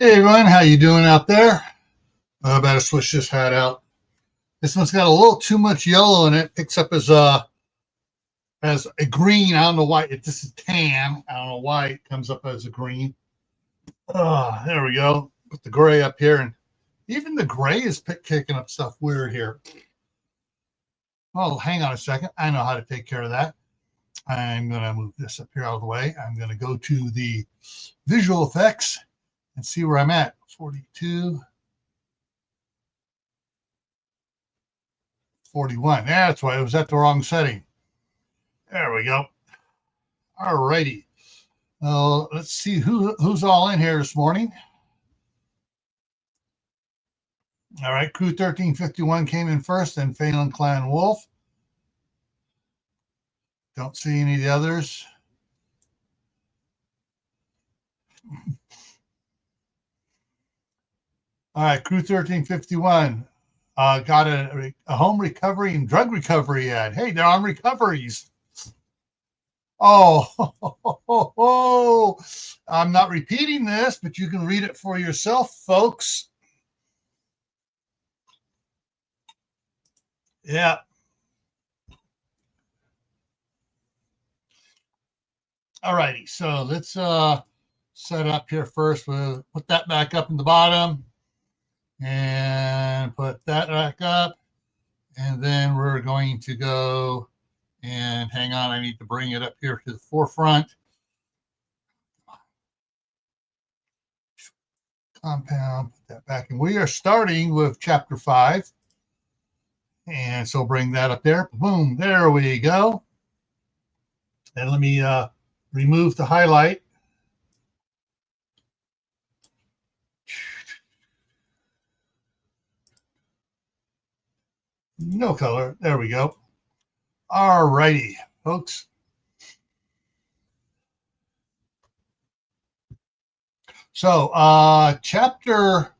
Hey everyone, how you doing out there? I better switch this hat out. This one's got a little too much yellow in it. Picks up as a green. I don't know why. This is tan. I don't know why it comes up as a green. There we go. Put the gray up here, and even the gray is kicking up stuff weird here. Oh, hang on a second. I know how to take care of that. I'm going to move this up here out of the way. I'm going to go to the visual effects and see where I'm at. 42. 41. That's why it was at the wrong setting. There we go. All righty. Let's see who's all in here this morning. All right, Crew 1351 came in first, then Phelan Clan Wolf. Don't see any of the others. All right, Crew 1351 got a home recovery and drug recovery ad. Hey, they're on recoveries. Oh, I'm not repeating this, but you can read it for yourself, folks. Yeah. All righty. So let's set up here first. We'll put that back up in the bottom and put that back up. And then we're going to go and hang on. I need to bring it up here to the forefront. Compound, put that back. And we are starting with chapter 5. And so bring that up there. Boom, there we go. And let me remove the highlight. No color. There we go. All righty, folks. So chapter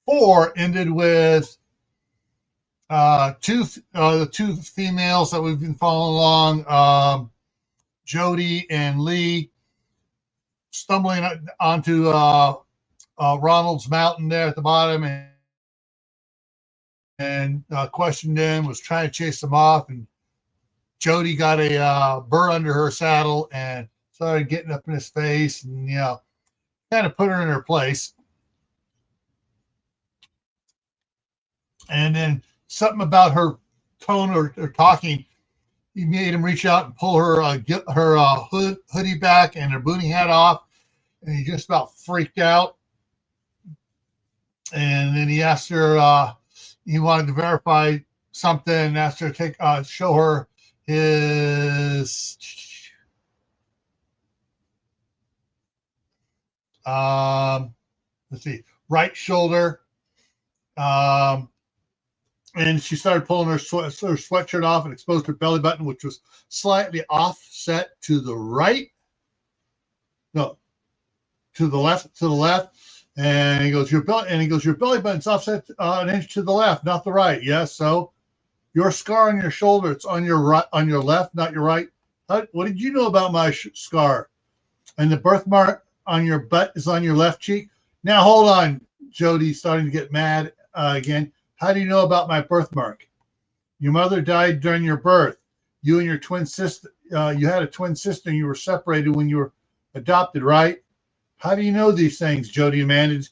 4 ended with the two females that we've been following along, Jody and Lee, stumbling onto Ronald's mountain there at the bottom and questioned him, was trying to chase them off, and Jody got a burr under her saddle and started getting up in his face and, kind of put her in her place. And then something about her tone or talking, he made him reach out and pull her hoodie back and her boonie hat off, and he just about freaked out. And then he asked her, he wanted to verify something, and asked her to show her his let's see, right shoulder. And she started pulling her sweatshirt off and exposed her belly button, which was slightly offset to the right. No, to the left. And he goes, your belly button's offset an inch to the left, not the right. Yes, so your scar on your shoulder, it's on your right, on your left, not your right. What did you know about my scar? And the birthmark on your butt is on your left cheek. Now hold on, Jody's starting to get mad again. How do you know about my birthmark? Your mother died during your birth. You and your twin sister, you had a twin sister and you were separated when you were adopted, right? How do you know these things? Jody demanded.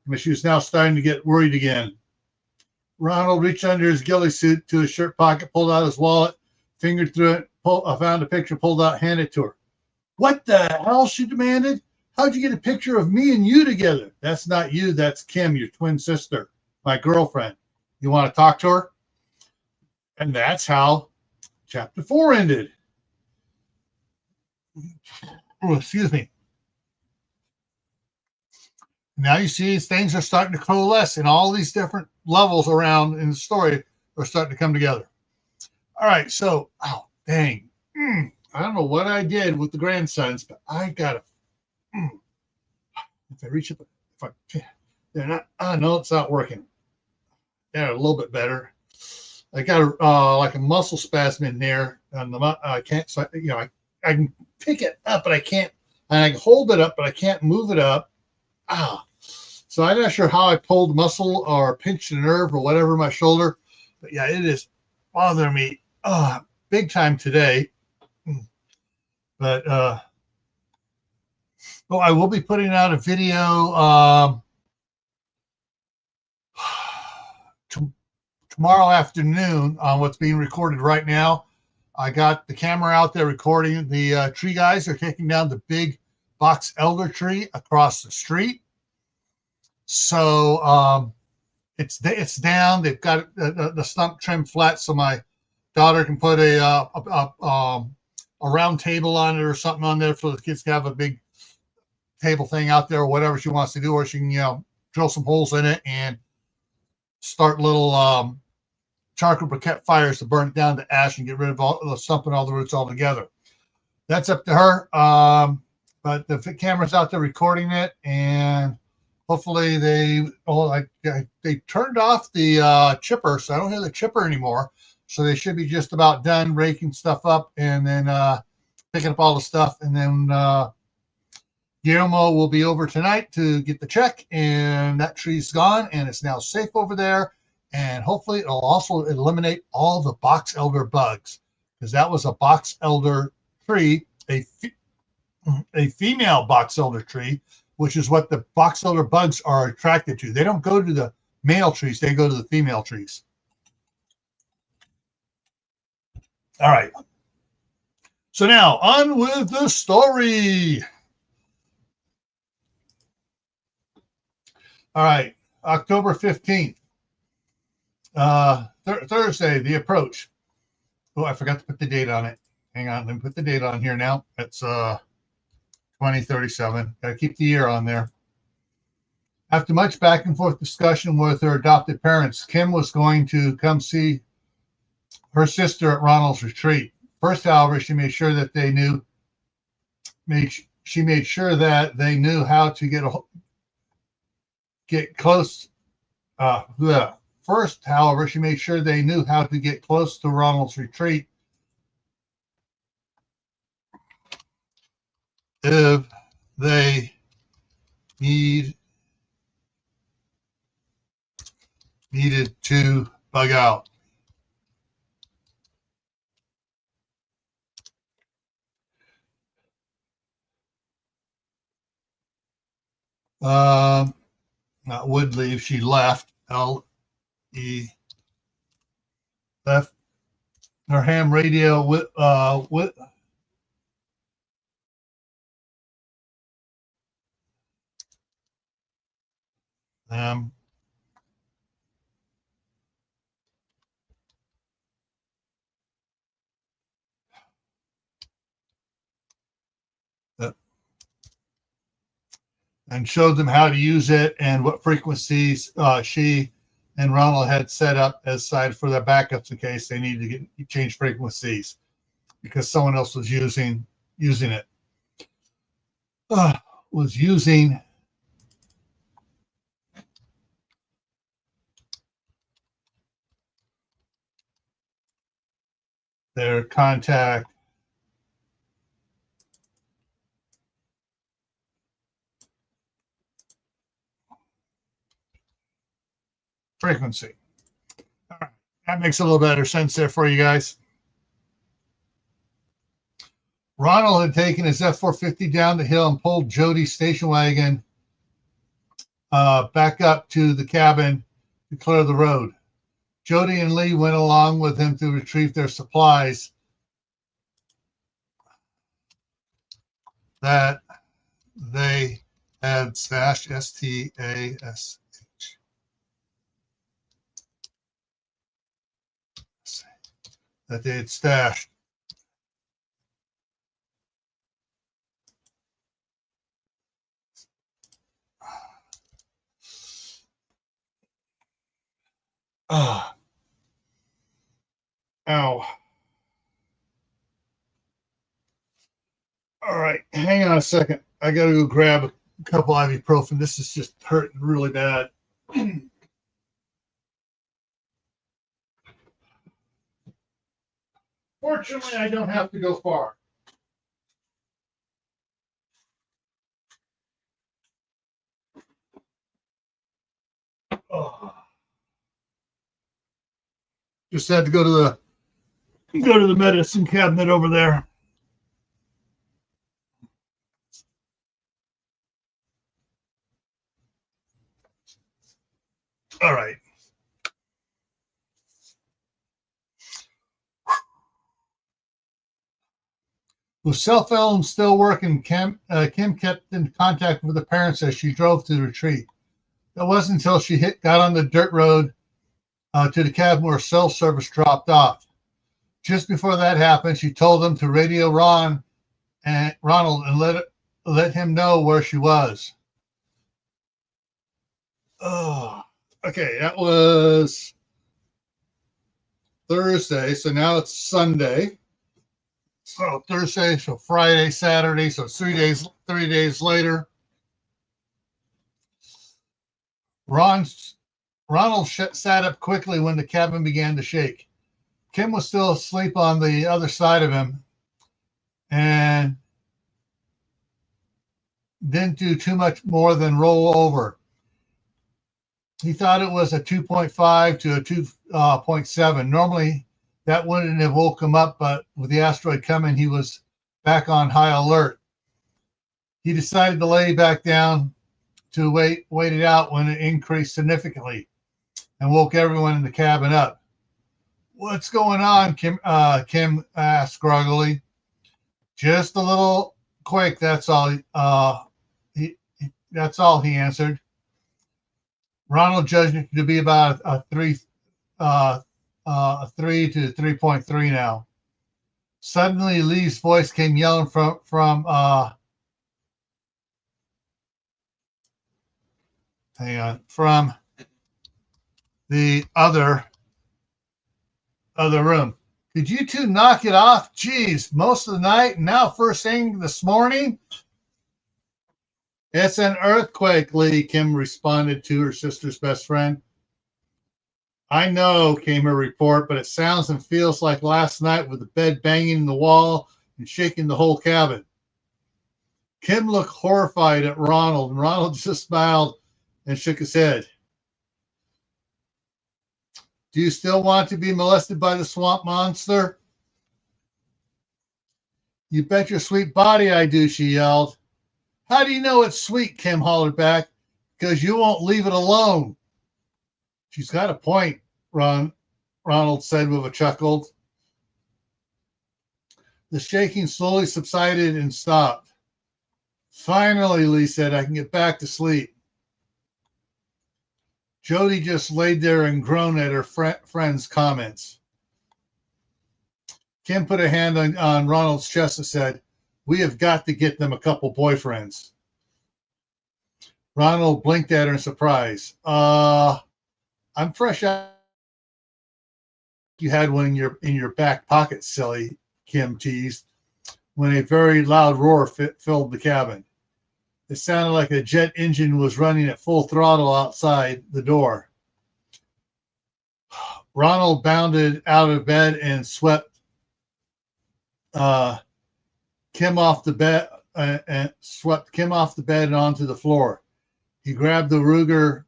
And she was now starting to get worried again. Ronald reached under his ghillie suit to his shirt pocket, pulled out his wallet, fingered through it, found a picture, pulled out, handed it to her. What the hell? She demanded. How'd you get a picture of me and you together? That's not you. That's Kim, your twin sister, my girlfriend. You want to talk to her? And that's how chapter 4 ended. Oh, excuse me. Now you see things are starting to coalesce in all these different levels around in the story are starting to come together. All right, so, oh, dang. I don't know what I did with the grandsons, but I got to, if I reach up, they're not, no, it's not working. They're a little bit better. I got like a muscle spasm in there on the, I can't, so, I can pick it up, but I and I can hold it up, but I can't move it up. Ah. So I'm not sure how I pulled muscle or pinched a nerve or whatever in my shoulder. But yeah, it is bothering me big time today. But I will be putting out a video tomorrow afternoon on what's being recorded right now. I got the camera out there recording. The tree guys are taking down the big box elder tree across the street. So it's down. They've got the stump trimmed flat, so my daughter can put a round table on it or something on there, so the kids can have a big table thing out there or whatever she wants to do, or she can drill some holes in it and start little charcoal briquette fires to burn it down to ash and get rid of all the stump and all the roots altogether. That's up to her. But the camera's out there recording it, and hopefully they turned off the chipper, so I don't hear the chipper anymore. So they should be just about done raking stuff up and then picking up all the stuff. And then Guillermo will be over tonight to get the check, and that tree's gone and it's now safe over there. And hopefully it'll also eliminate all the box elder bugs, because that was a box elder tree, a female box elder tree, which is what the box elder bugs are attracted to. They don't go to the male trees, they go to the female trees. All right. So now on with the story. All right. October 15th. Thursday, the approach. Oh, I forgot to put the date on it. Hang on, let me put the date on here now. It's 2037. Got to keep the year on there. After much back and forth discussion with her adopted parents, Kim was going to come see her sister at Ronald's retreat. First, however, she made sure that they knew how to get close. First, however, she made sure they knew how to get close to Ronald's retreat if they needed to bug out. Not would leave. She left. Left her ham radio with them. And showed them how to use it and what frequencies she and Ronald had set up aside for their backups in case they needed to change frequencies because someone else was using it. Was using their contact frequency. All right. That makes a little better sense there for you guys. Ronald had taken his F-450 down the hill and pulled Jody's station wagon back up to the cabin to clear the road. Jody and Lee went along with him to retrieve their supplies that they had stashed. STASH. That they had stashed. Ow. All right, hang on a second. I got to go grab a couple ibuprofen. This is just hurting really bad. Fortunately, I don't have to go far. Oh. Just had to go to the medicine cabinet over there. All right. With cell phone still working, Kim kept in contact with the parents as she drove to the retreat. It wasn't until she got on the dirt road to the cabin where cell service dropped off. Just before that happened, she told them to radio Ronald and let him know where she was. Oh, okay, that was Thursday, so now it's Sunday. So Thursday, so Friday, Saturday, so 3 days later. Ronald sat up quickly when the cabin began to shake. Kim was still asleep on the other side of him and didn't do too much more than roll over. He thought it was a 2.5 to a 2.7. Normally, that wouldn't have woke him up, but with the asteroid coming, he was back on high alert. He decided to lay back down to wait it out when it increased significantly and woke everyone in the cabin up. "What's going on?" Kim asked groggily. "Just a little quake, that's all." That's all, he answered. Ronald judged it to be about a 3 to 3.3 now. Suddenly, Lee's voice came yelling from the other room. "Could you two knock it off? Geez, most of the night, and now first thing this morning." "It's an earthquake, Lee," Kim responded to her sister's best friend. "I know," came her report, "but it sounds and feels like last night with the bed banging in the wall and shaking the whole cabin." Kim looked horrified at Ronald, and Ronald just smiled and shook his head. "Do you still want to be molested by the swamp monster?" "You bet your sweet body I do," she yelled. "How do you know it's sweet?" Kim hollered back. "Because you won't leave it alone." "She's got a point," Ronald said with a chuckle. The shaking slowly subsided and stopped. "Finally," Lee said, "I can get back to sleep." Jody just laid there and groaned at her friend's comments. Kim put a hand on Ronald's chest and said, "We have got to get them a couple boyfriends." Ronald blinked at her in surprise. I'm fresh out." "You had one in your back pocket, silly," Kim teased, when a very loud roar filled the cabin. It sounded like a jet engine was running at full throttle outside the door. Ronald bounded out of bed and swept Kim off the bed and onto the floor. He grabbed the Ruger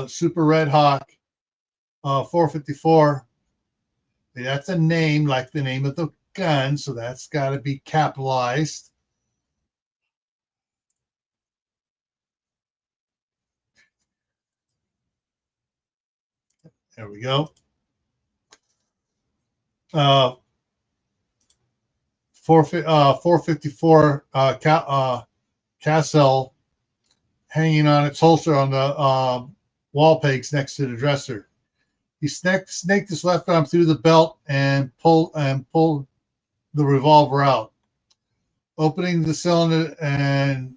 Super Red Hawk 454. That's a name like the name of the gun, so that's got to be capitalized. There we go. 454 Cassell hanging on its holster on the wall pegs next to the dresser. He snaked his left arm through the belt and pulled the revolver out, opening the cylinder and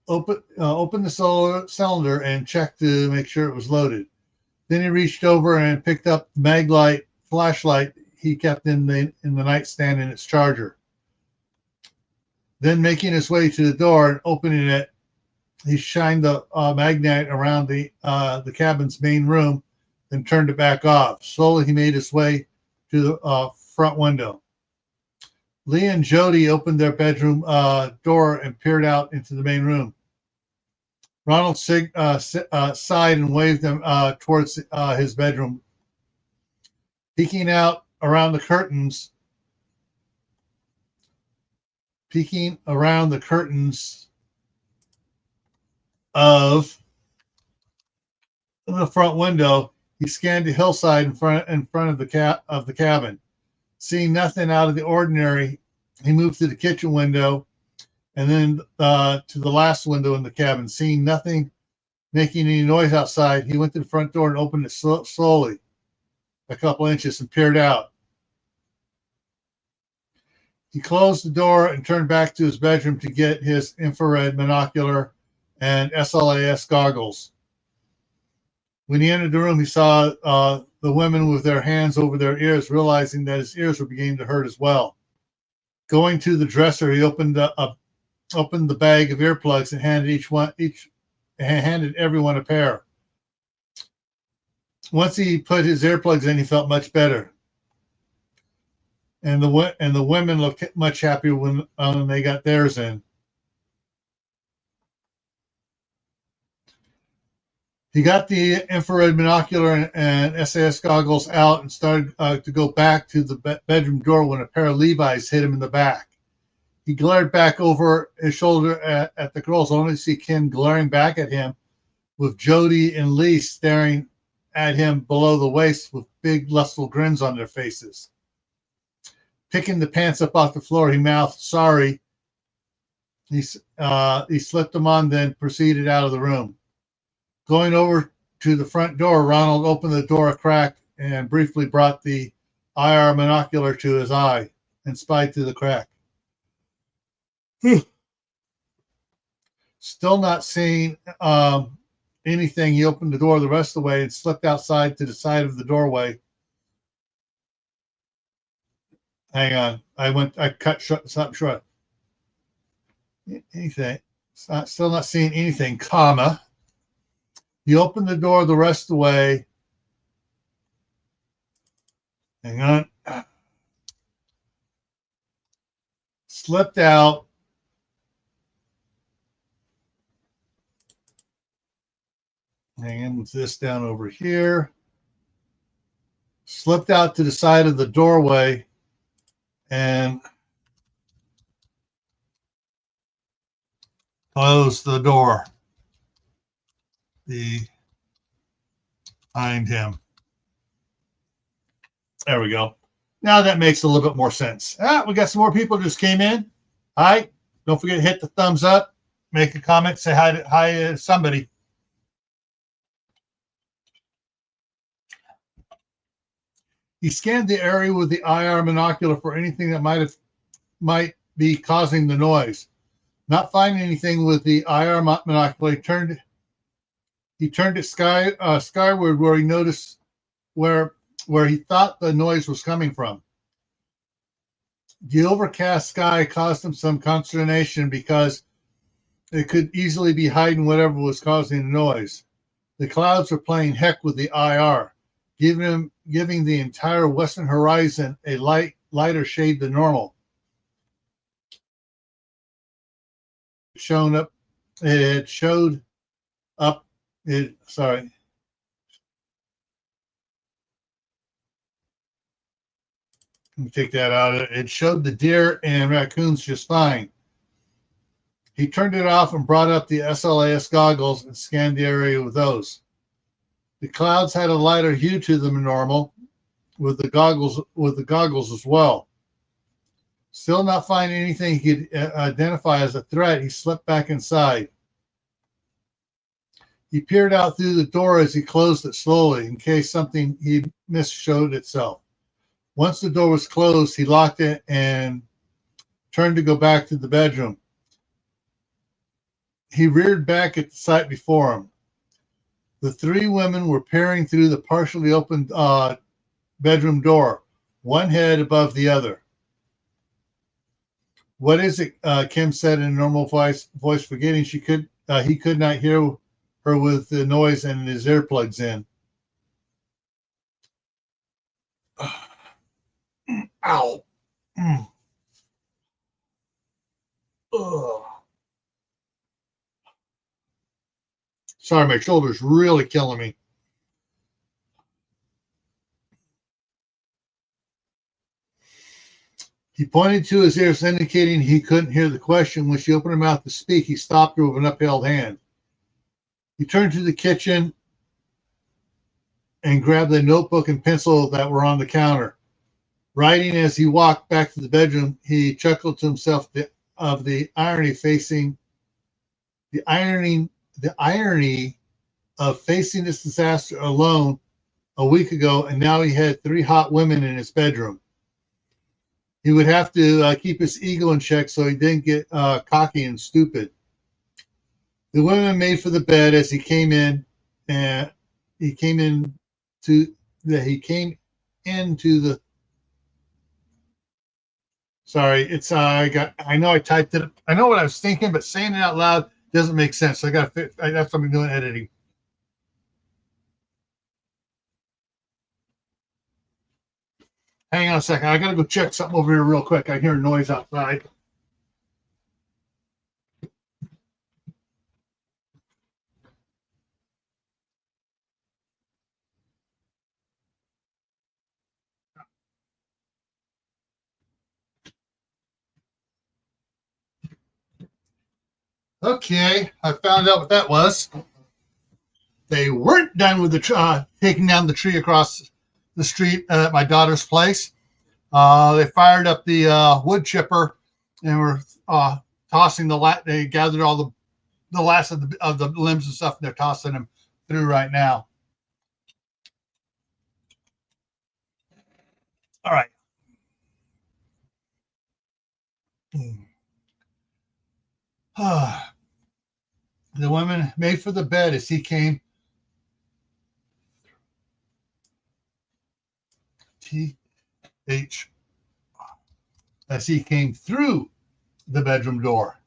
opened the cylinder and checked to make sure it was loaded. Then he reached over and picked up the Maglite flashlight he kept in the nightstand in its charger. Then, making his way to the door and opening it, he shined the magnite around the cabin's main room, then turned it back off. Slowly, he made his way to the front window. Lee and Jody opened their bedroom door and peered out into the main room. Ronald sighed and waved him towards his bedroom. Peeking around the curtains of the front window, he scanned the hillside in front of the cabin. Seeing nothing out of the ordinary, he moved to the kitchen window and then to the last window in the cabin. Seeing nothing making any noise outside, he went to the front door and opened it slowly, a couple inches, and peered out. He closed the door and turned back to his bedroom to get his infrared monocular and SLAS goggles. When he entered the room, he saw the women with their hands over their ears, realizing that his ears were beginning to hurt as well. Going to the dresser, he opened the bag of earplugs and handed everyone a pair. Once he put his earplugs in, he felt much better. And the women looked much happier when they got theirs in. He got the infrared binocular and SAS goggles out and started to go back to the bedroom door when a pair of Levi's hit him in the back. He glared back over his shoulder at the girls, only to see Kim glaring back at him with Jody and Lee staring at him below the waist with big, lustful grins on their faces. Picking the pants up off the floor, he mouthed, "Sorry." He slipped them on, then proceeded out of the room. Going over to the front door, Ronald opened the door a crack and briefly brought the IR monocular to his eye and spied through the crack. Still not seeing anything, he opened the door the rest of the way and slipped outside to the side of the doorway. Hang on. I cut something short. Anything. Still not seeing anything, comma. He opened the door the rest of the way. Hang on. Slipped out. Hang on, with this down over here. Slipped out to the side of the doorway and closed the door behind him. There we go. Now that makes a little bit more sense. We got some more people just came in. Hi. Don't forget to hit the thumbs up, make a comment, say hi to somebody. He scanned the area with the IR monocular for anything that might be causing the noise. Not finding anything with the IR monocular, he turned it skyward where he noticed where he thought the noise was coming from. The overcast sky caused him some consternation because it could easily be hiding whatever was causing the noise. The clouds were playing heck with the IR, giving the entire western horizon a lighter shade than normal. Sorry. Let me take that out. It showed the deer and raccoons just fine. He turned it off and brought up the SLAS goggles and scanned the area with those. The clouds had a lighter hue to them than normal, with the goggles as well. Still not finding anything he could identify as a threat, he slipped back inside. He peered out through the door as he closed it slowly in case something he missed showed itself. Once the door was closed, he locked it and turned to go back to the bedroom. He reared back at the sight before him. The three women were peering through the partially opened bedroom door, one head above the other. "What is it?" Kim said in a normal voice, forgetting he could not hear her with the noise and his earplugs in. Ow. Ugh. Sorry, my shoulder's really killing me. He pointed to his ears, indicating he couldn't hear the question. When she opened her mouth to speak, he stopped her with an upheld hand. He turned to the kitchen and grabbed the notebook and pencil that were on the counter. Writing as he walked back to the bedroom, he chuckled to himself of the irony of facing this disaster alone a week ago, and now he had 3 hot women in his bedroom. He would have to keep his ego in check so he didn't get cocky and stupid. The women made for the bed as he came in, and he came into the. Sorry, it's I know I typed it. I know what I was thinking, but saying it out loud doesn't make sense. So I have something doing editing. Hang on a second. I gotta go check something over here real quick. I hear a noise outside. Okay, I found out what that was. They weren't done with the taking down the tree across the street at my daughter's place. They fired up the wood chipper and were tossing they gathered all the last of the limbs and stuff, and they're tossing them through right now. All right. The woman made for the bed as he came. As he came through the bedroom door.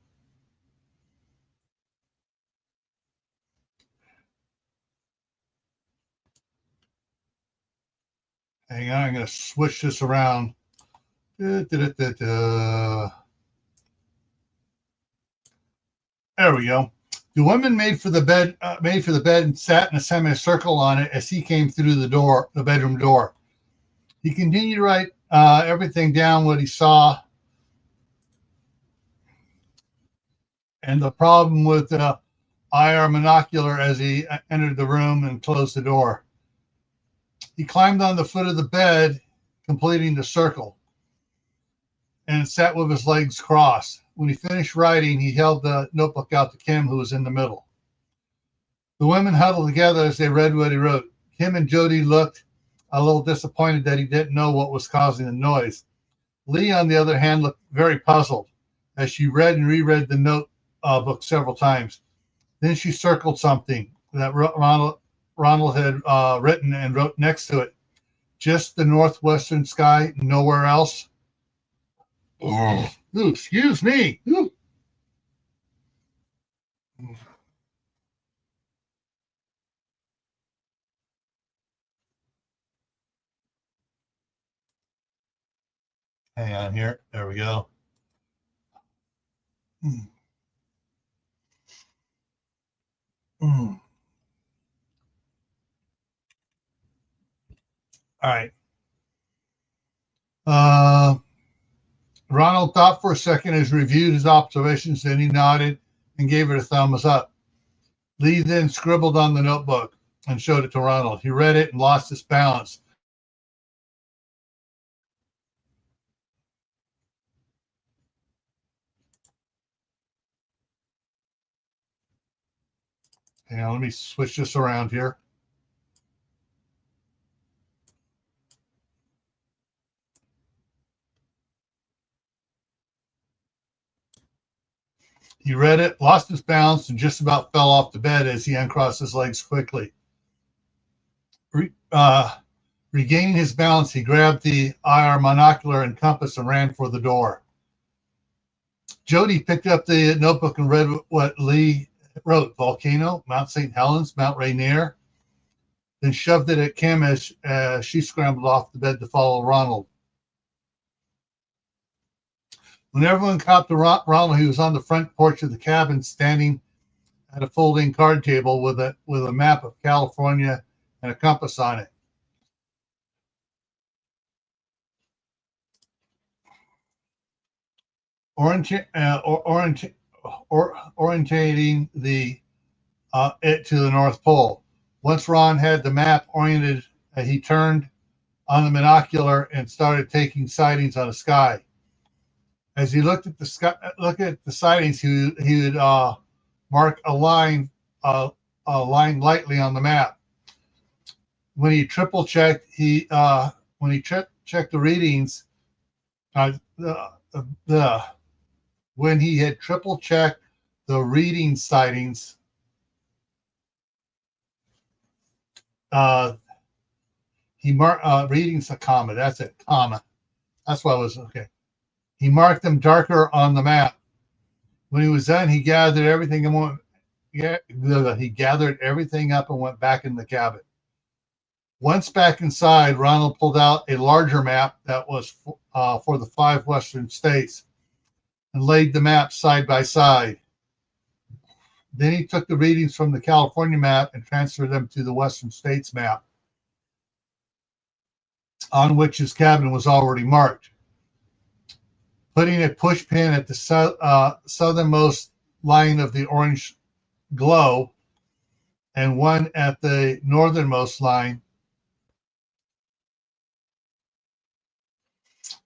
Hang on, I'm going to switch this around. There we go. The woman made for the bed and sat in a semicircle on it as he came through the bedroom door. He continued to write everything down, what he saw, and the problem with the IR monocular as he entered the room and closed the door. He climbed on the foot of the bed, completing the circle, and sat with his legs crossed. When he finished writing, he held the notebook out to Kim, who was in the middle. The women huddled together as they read what he wrote. Kim and Jody looked a little disappointed that he didn't know what was causing the noise. Lee, on the other hand, looked very puzzled as she read and reread the notebook several times. Then she circled something that Ronald had written and wrote next to it. Just the northwestern sky, nowhere else. Ooh, excuse me. Ooh. Hang on here. There we go. All right. Ronald thought for a second as he reviewed his observations, then he nodded and gave it a thumbs up. Lee then scribbled on the notebook and showed it to Ronald. He read it and lost his balance. Hang on, let me switch this around here. He read it, lost his balance, and just about fell off the bed as he uncrossed his legs quickly. Regaining his balance, he grabbed the IR monocular and compass and ran for the door. Jody picked up the notebook and read what Lee wrote: Volcano, Mount St. Helens, Mount Rainier, then shoved it at Kim as she scrambled off the bed to follow Ronald. When everyone caught Ronald, he was on the front porch of the cabin, standing had a folding card table with a map of California and a compass on it. Orientating it to the North Pole. Once Ron had the map oriented, he turned on the binocular and started taking sightings on the sky. As he looked at the sightings, he would mark a line lightly on the map. When he triple checked, when he checked the readings, when he had triple checked the reading sightings, he marked readings a comma. That's it, comma. That's what I was okay. He marked them darker on the map. When he was done, he gathered everything and went. He gathered everything up and went back in the cabin. Once back inside, Ronald pulled out a larger map that was for the 5 western states and laid the maps side by side. Then he took the readings from the California map and transferred them to the western states map, on which his cabin was already marked. Putting a push pin at the southernmost line of the orange glow and one at the northernmost line,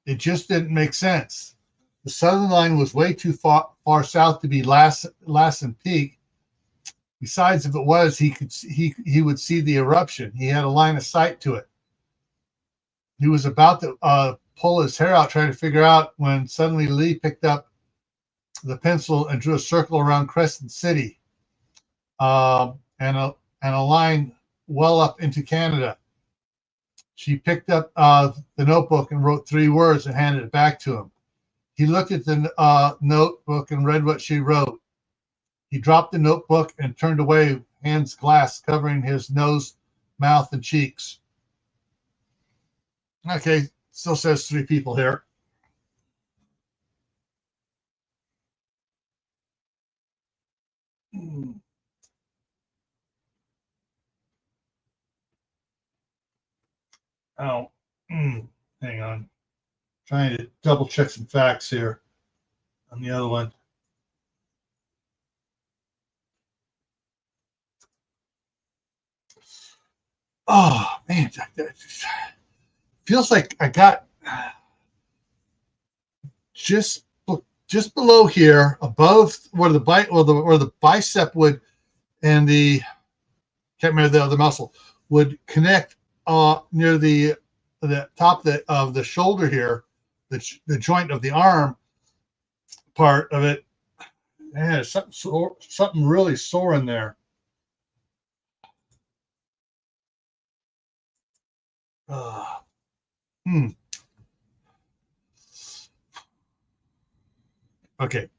it just didn't make sense. The southern line was way too far south to be Lassen Peak. Besides, if it was, he would see the eruption. He had a line of sight to it. He was about to pull his hair out trying to figure out when suddenly Lee picked up the pencil and drew a circle around Crescent City, and a line well up into Canada. She picked up the notebook and wrote 3 words and handed it back to him. He looked at the notebook and read what she wrote. He dropped the notebook and turned away, hands glass covering his nose, mouth, and cheeks. Okay, still says 3 people here. Oh, hang on. Trying to double check some facts here on the other one. Oh man, feels like I got just below here, above where the bicep would and the can't remember the other muscle would connect near the top of the shoulder here, the joint of the arm part of it. Man, something really sore in there. Okay.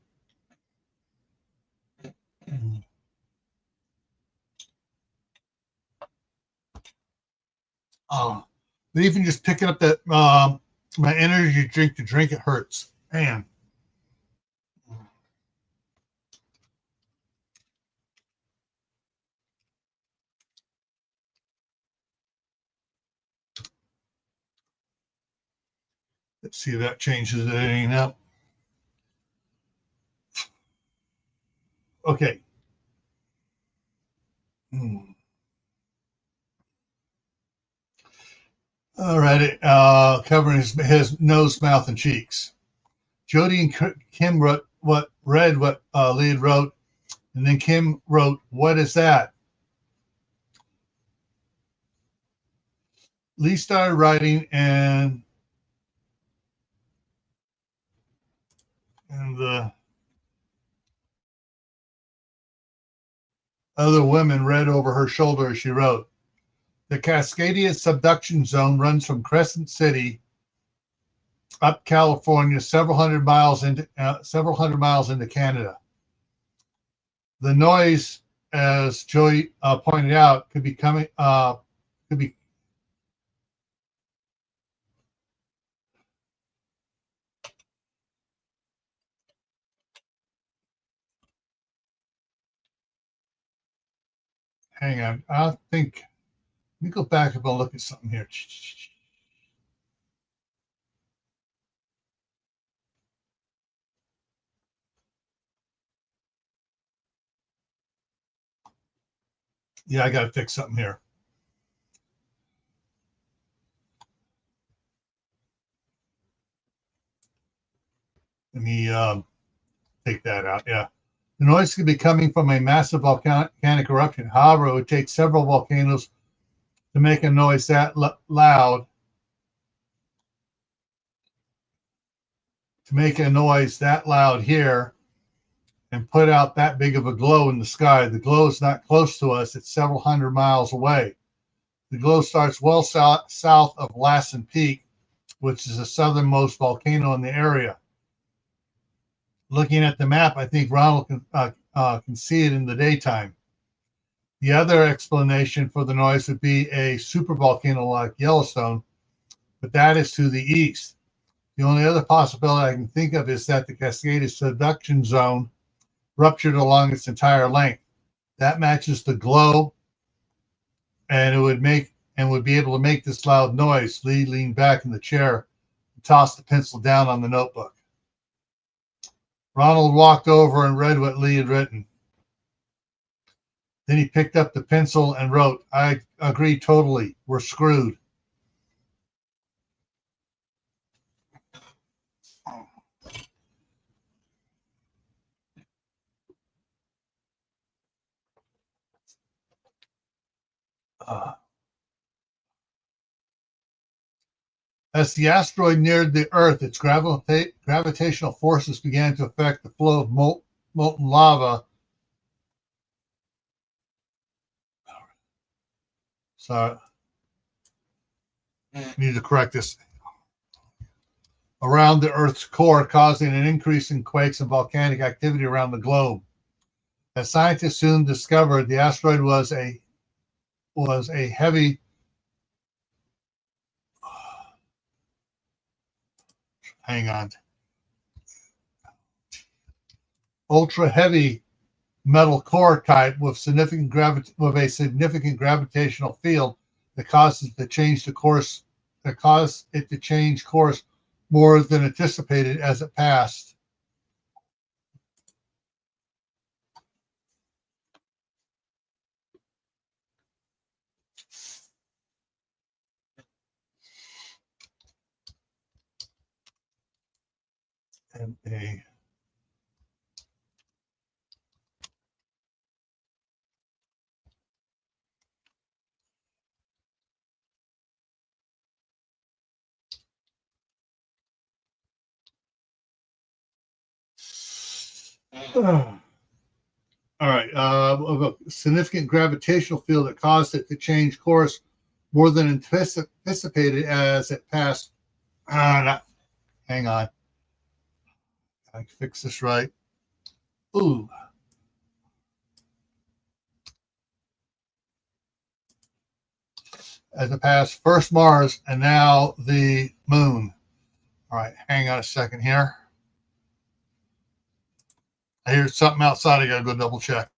But even just picking up that my energy drink to drink it hurts, man. Let's see if that changes anything up. Okay. All right. Covering his nose, mouth, and cheeks. Jody and Kim read what Lee wrote, and then Kim wrote, "What is that?" Lee started writing, and the other women read over her shoulder as she wrote. The Cascadia subduction zone runs from Crescent City up California, several hundred miles into Canada. The noise, as Joey pointed out, could be hang on. I think, let me go back and look at something here. Yeah, I got to fix something here. Let me take that out. Yeah. The noise could be coming from a massive volcanic eruption. However, it would take several volcanoes to make a noise that loud. To make a noise that loud here and put out that big of a glow in the sky. The glow is not close to us. It's several hundred miles away. The glow starts well south of Lassen Peak, which is the southernmost volcano in the area. Looking at the map, I think Ronald can see it in the daytime. The other explanation for the noise would be a supervolcano like Yellowstone, but that is to the east. The only other possibility I can think of is that the Cascade subduction zone ruptured along its entire length. That matches the glow, and it would be able to make this loud noise. Lee leaned back in the chair and tossed the pencil down on the notebook. Ronald walked over and read what Lee had written. Then he picked up the pencil and wrote, "I agree totally. We're screwed." As the asteroid neared the Earth, its gravitational forces began to affect the flow of molten lava. So I need to correct this. Around the Earth's core, causing an increase in quakes and volcanic activity around the globe. As scientists soon discovered, the asteroid was a heavy ultra heavy metal core type with a significant gravitational field that causes it to change course more than anticipated as it passed. And a all right. Of a significant gravitational field that caused it to change course more than anticipated as it passed. Hang on. I fix this right. Ooh. As it passed first Mars and now the moon. All right. Hang on a second here. I hear something outside. I got to go double check.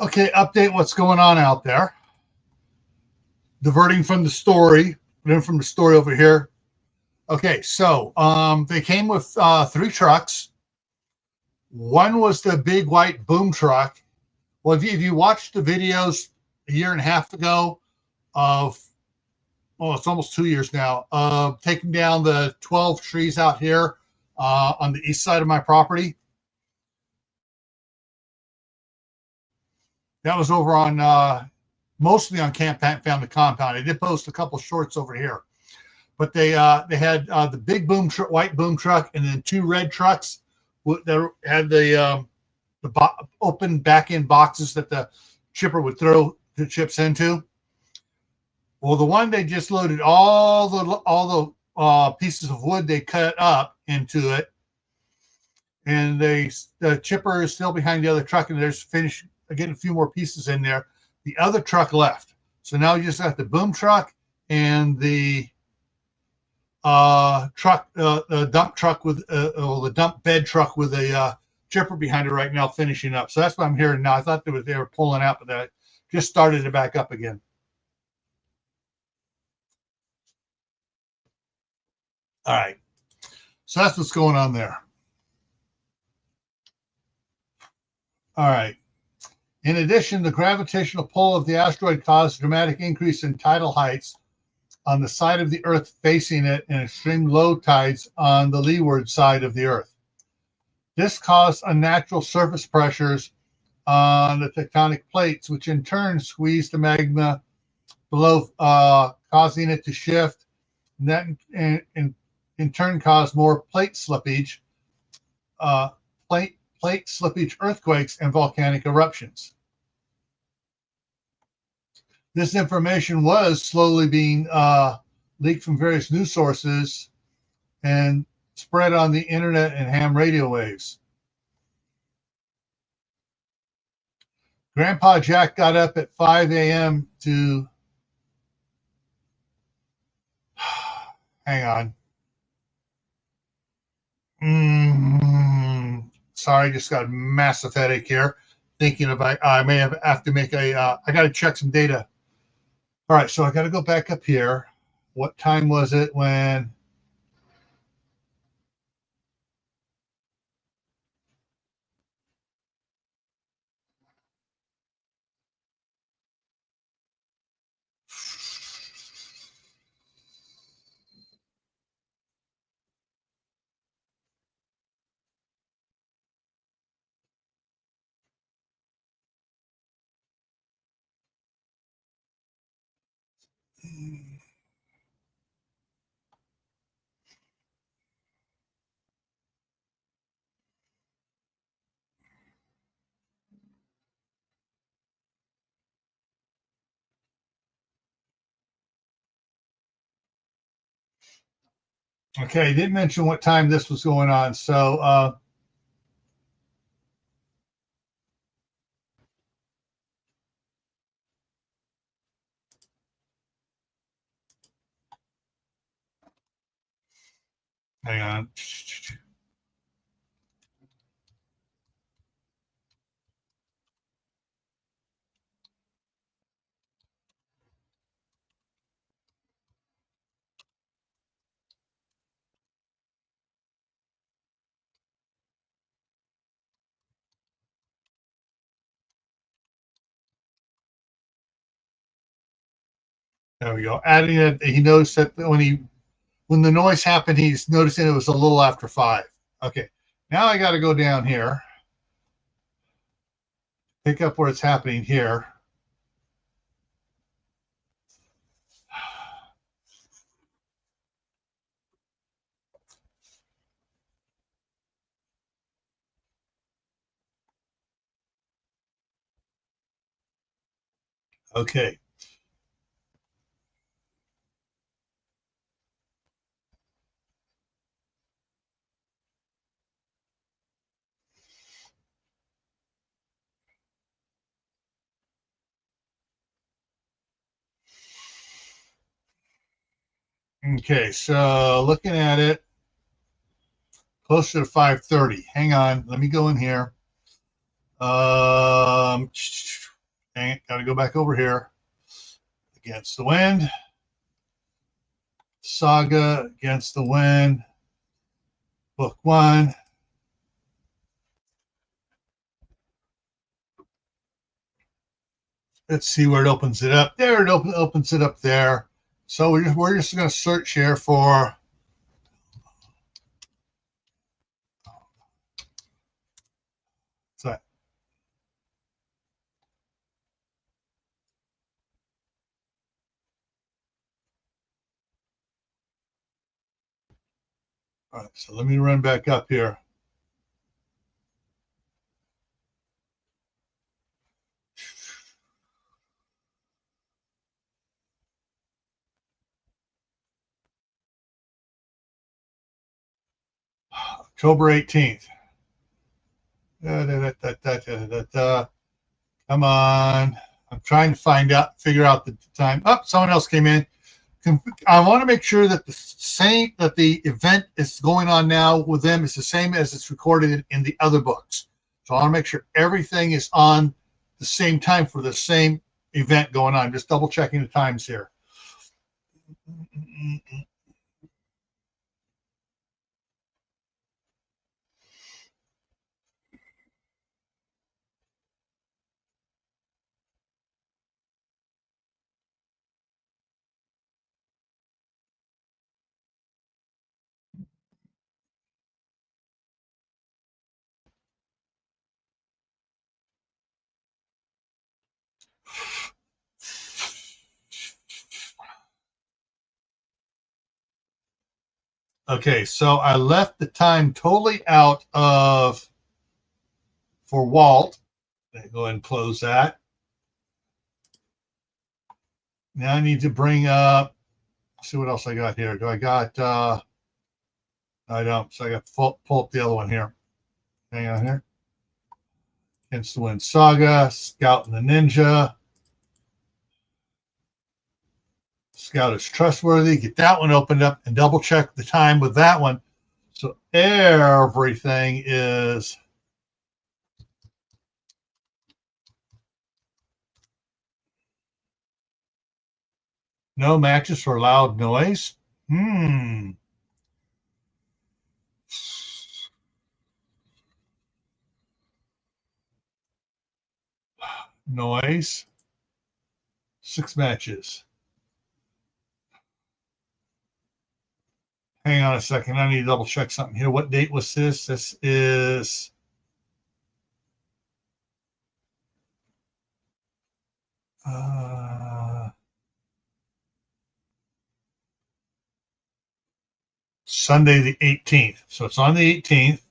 Okay, update what's going on out there. Diverting from the story, then from the story over here. Okay, so they came with 3 trucks. One was the big white boom truck. Well, if you watched the videos a year and a half ago of, well, it's almost 2 years now, of taking down the 12 trees out here on the east side of my property. That was over on, mostly on Camp Family Compound. I did post a couple shorts over here. but they had the big white boom truck, and then two red trucks that had the open back end boxes that the chipper would throw the chips into. Well, the one they just loaded all the pieces of wood they cut up into it, and the chipper is still behind the other truck, and there's finished getting a few more pieces in there. The other truck left, so now you just got the boom truck and the truck, the dump truck with the dump bed truck with a chipper behind it right now, finishing up. So that's what I'm hearing now. I thought they were pulling out, but that just started it back up again. All right, so that's what's going on there. All right. In addition, the gravitational pull of the asteroid caused a dramatic increase in tidal heights on the side of the Earth facing it and extreme low tides on the leeward side of the Earth. This caused unnatural surface pressures on the tectonic plates, which in turn squeezed the magma below, causing it to shift, and that in turn caused more plate slippage, earthquakes, and volcanic eruptions. This information was slowly being leaked from various news sources and spread on the internet and ham radio waves. Grandpa Jack got up at 5 a.m. to hang on. Sorry, just got a massive headache here. Thinking of I may have to make a. I got to check some data. All right, so I got to go back up here. What time was it when? Okay, didn't mention what time this was going on, so hang on. There we go. Adding it, he noticed that when the noise happened, he's noticing it was a little after 5. Okay, now I got to go down here, pick up where it's happening here. Okay. Okay, so looking at it, closer to 5:30. Hang on, let me go in here. Dang it, gotta go back over here. Against the Wind Saga, Against the Wind, Book 1. Let's see where it opens it up. There it opens it up there. So we're just going to search here for so, All right, so let me run back up here. October 18th. Come on. I'm trying to figure out the time. Oh, someone else came in. I want to make sure that the event is going on now with them is the same as it's recorded in the other books. So I want to make sure everything is on the same time for the same event going on. Just double checking the times here. Okay, so I left the time totally out of for Walt. Go ahead and close that. Now I need to bring up, let's see what else I got here. Do I got, I don't, so I got to pull up the other one here. Hang on here. Against the Wind Saga, Scout and the Ninja. Scout is trustworthy. Get that one opened up and double check the time with that one. So everything is no matches for loud noise. Noise. 6 matches. Hang on a second. I need to double check something here. What date was this? This is Sunday the 18th. So it's on the 18th.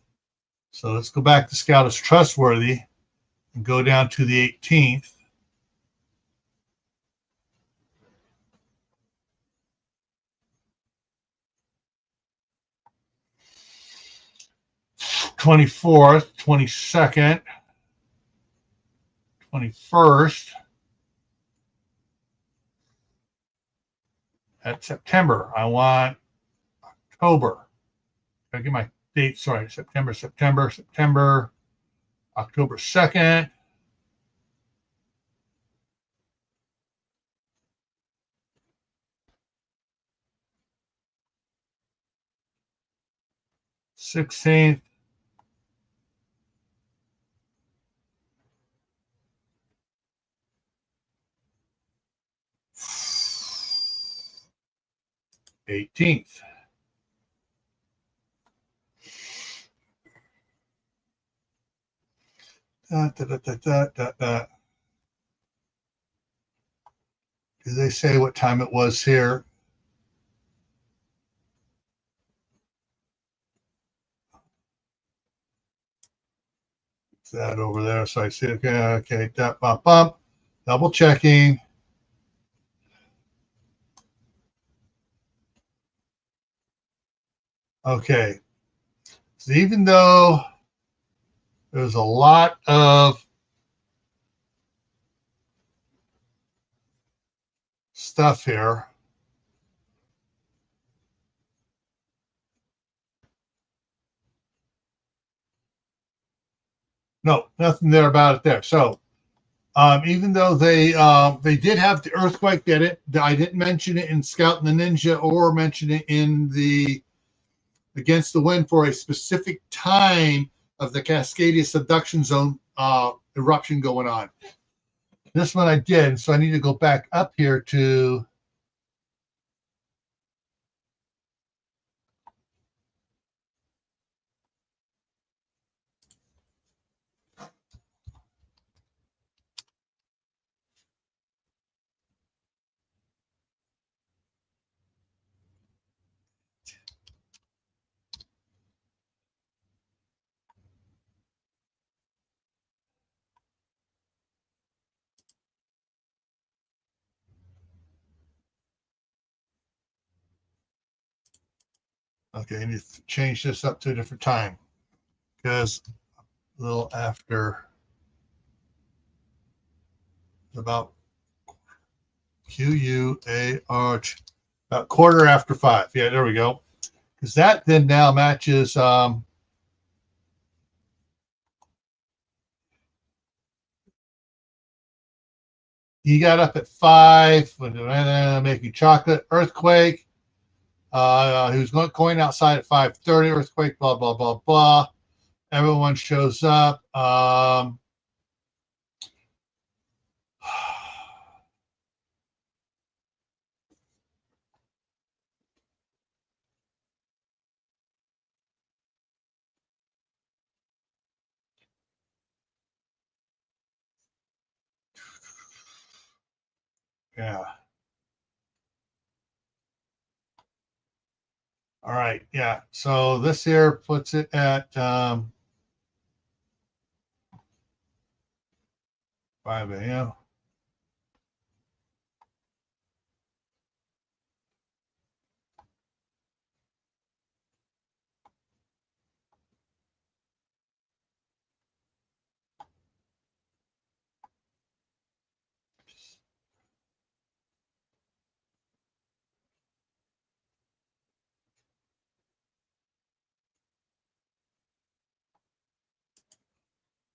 So let's go back to Scout is trustworthy and go down to the 18th. '24th, 22nd, 21st. At September. I want October. I get my date. Sorry, September, October 2nd. '16th. '18th. Do they say what time it was here? That over there. So I see, okay, that bump, double checking. Okay. So even though there's a lot of stuff here, no, nothing there about it there. So even though they did have the earthquake, I didn't mention it in Scout and the Ninja or mention it in the Against the Wind for a specific time of the Cascadia subduction zone eruption going on. This one I did, so I need to go back up here to Okay, I need to change this up to a different time because a little after about QUAR, about 5:15. Yeah, there we go. Because that then now matches. He got up at 5 making chocolate. Earthquake. He was going outside at 5:30. Earthquake. Blah blah blah blah. Everyone shows up. Yeah. All right. Yeah. So this here puts it at 5 a.m.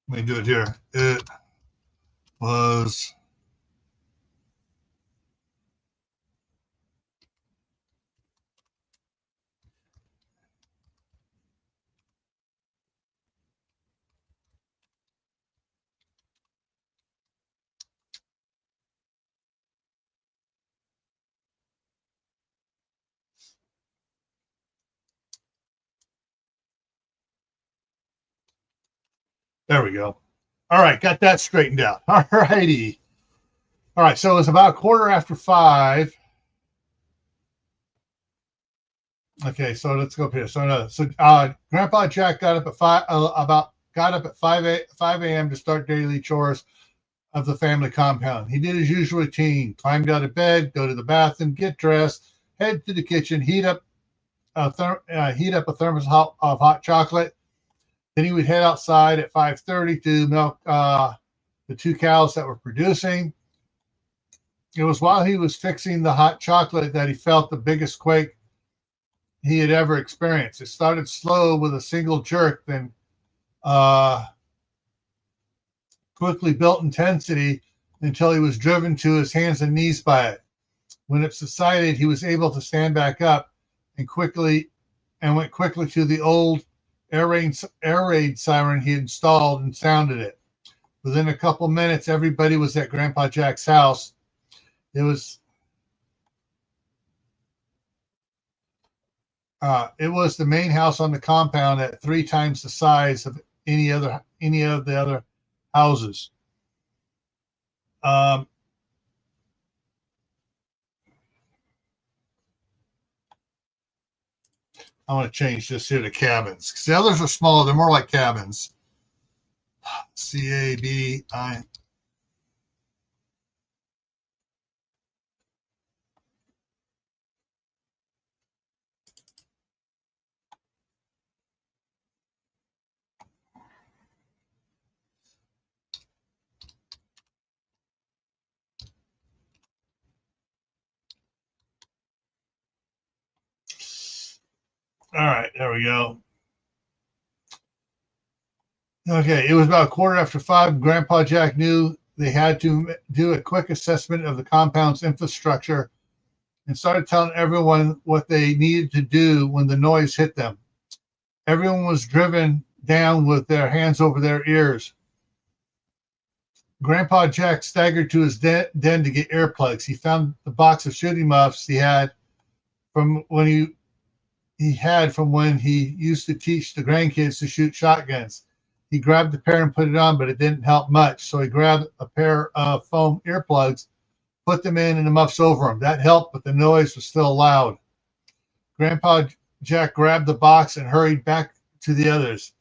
Let me do it here. It was there we go. All right, got that straightened out. All righty. All right, so it's about 5:15. Okay, so let's go up here. So Grandpa Jack got up at 5 a.m. to start daily chores of the family compound. He did his usual routine: climbed out of bed, go to the bathroom, get dressed, head to the kitchen, heat up a thermos of hot chocolate. Then he would head outside at 5:30 to milk the 2 cows that were producing. It was while he was fixing the hot chocolate that he felt the biggest quake he had ever experienced. It started slow with a single jerk, then quickly built intensity until he was driven to his hands and knees by it. When it subsided, he was able to stand back up and went quickly to the old air raid siren he installed and sounded it. Within a couple minutes, everybody was at Grandpa Jack's house. It was the main house on the compound at 3 times the size of any of the other houses. I want to change this here to cabins because the others are smaller. They're more like cabins. CABI. All right, there we go. Okay, it was about 5:15. Grandpa Jack knew they had to do a quick assessment of the compound's infrastructure and started telling everyone what they needed to do when the noise hit them. Everyone was driven down with their hands over their ears. Grandpa Jack staggered to his den to get earplugs. He found the box of shooting muffs he had from when he used to teach the grandkids to shoot shotguns. He grabbed a pair and put it on, but it didn't help much. So he grabbed a pair of foam earplugs, put them in, and the muffs over them. That helped, but the noise was still loud. Grandpa Jack grabbed the box and hurried back to the others.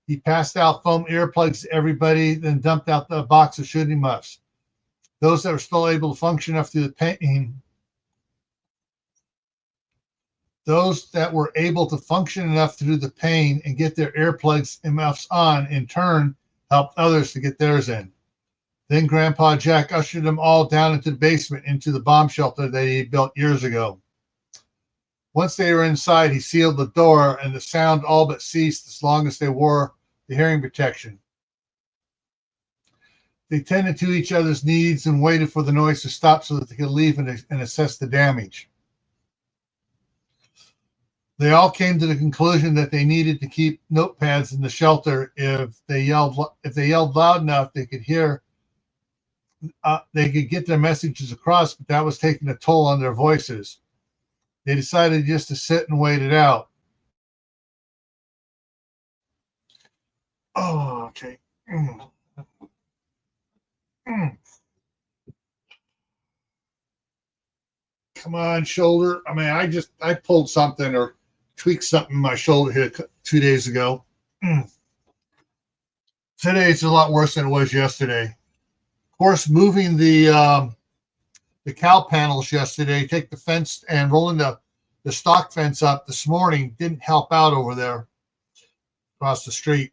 He passed out foam earplugs to everybody, then dumped out the box of shooting muffs. Those that were still able to function after the pain Those that were able to function enough through the pain and get their earplugs and muffs on, in turn, helped others to get theirs in. Then Grandpa Jack ushered them all down into the basement, into the bomb shelter that he built years ago. Once they were inside, he sealed the door, and the sound all but ceased as long as they wore the hearing protection. They tended to each other's needs and waited for the noise to stop so that they could leave and assess the damage. They all came to the conclusion that they needed to keep notepads in the shelter. If they yelled loud enough, they could hear. They could get their messages across, but that was taking a toll on their voices. They decided just to sit and wait it out. Oh, okay. Come on, shoulder. I mean, I pulled something or tweaked something in my shoulder here 2 days ago. Today it's a lot worse than it was yesterday. Of course, moving the cow panels yesterday, take the fence and rolling the stock fence up this morning didn't help out over there across the street.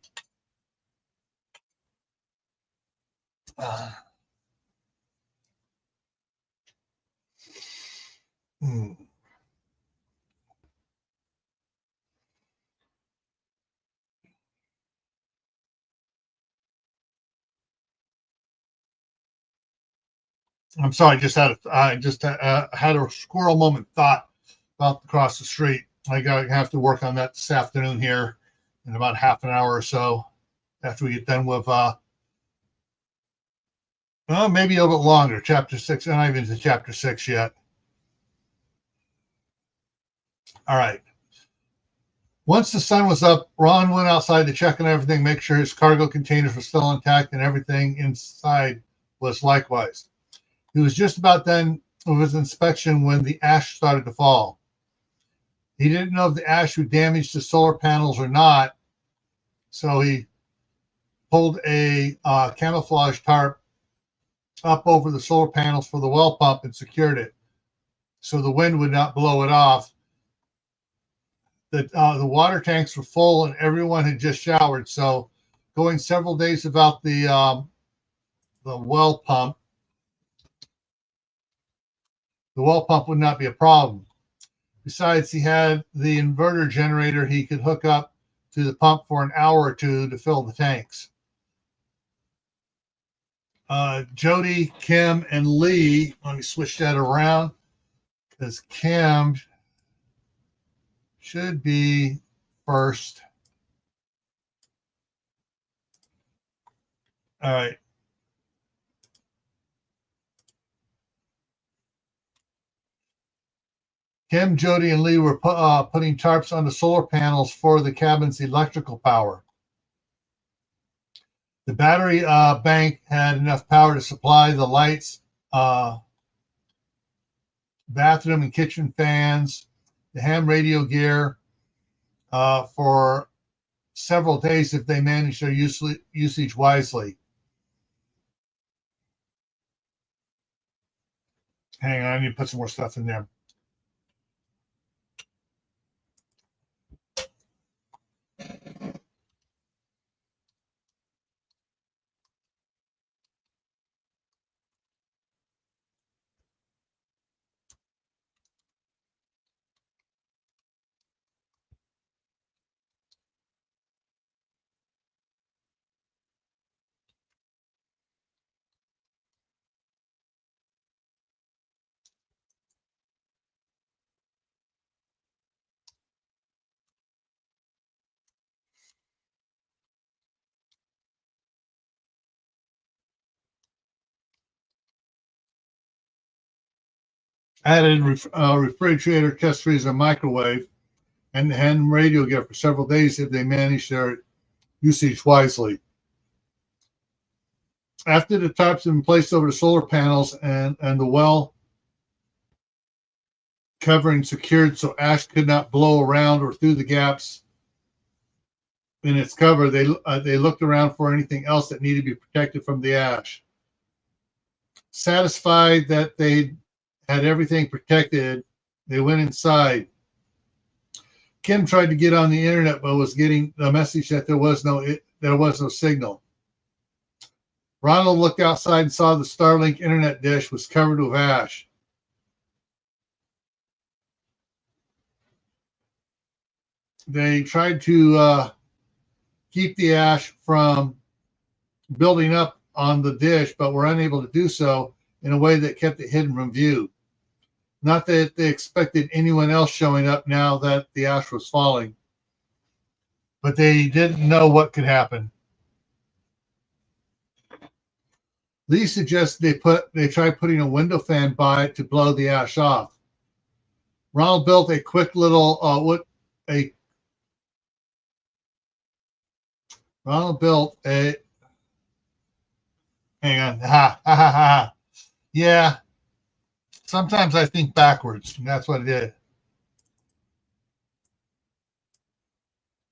I'm sorry, I just had a squirrel moment thought about across the street. I have to work on that this afternoon here in about half an hour or so after we get done with maybe a little bit longer. Chapter 6. I'm not even into chapter 6 yet. All right. Once the sun was up, Ron went outside to check on everything, make sure his cargo containers were still intact and everything inside was likewise. He was just about done with his inspection when the ash started to fall. He didn't know if the ash would damage the solar panels or not, so he pulled a camouflage tarp up over the solar panels for the well pump and secured it so the wind would not blow it off. The water tanks were full and everyone had just showered, so going several days without the well pump would not be a problem. Besides, he had the inverter generator he could hook up to the pump for an hour or two to fill the tanks. Jody, Kim, and Lee, let me switch that around because Kim should be first. All right. Kim, Jody, and Lee were putting tarps on the solar panels for the cabin's electrical power. The battery bank had enough power to supply the lights, bathroom and kitchen fans, the ham radio gear for several days if they managed their usage wisely. Hang on, I need to put some more stuff in there. Added refrigerator, test freezer, microwave, and hand radio gear for several days if they managed their usage wisely. After the tarps had been placed over the solar panels and the well covering secured so ash could not blow around or through the gaps in its cover, they looked around for anything else that needed to be protected from the ash. Satisfied that they had everything protected, they went inside. Kim tried to get on the internet, but was getting the message that there was no signal. Ronald looked outside and saw the Starlink internet dish was covered with ash. They tried to keep the ash from building up on the dish, but were unable to do so in a way that kept it hidden from view. Not that they expected anyone else showing up now that the ash was falling, but they didn't know what could happen. Lee suggested they try putting a window fan by it to blow the ash off. Ronald built a quick little Ronald built a hang on. Ha ha ha ha. Yeah. Sometimes I think backwards, and that's what it is.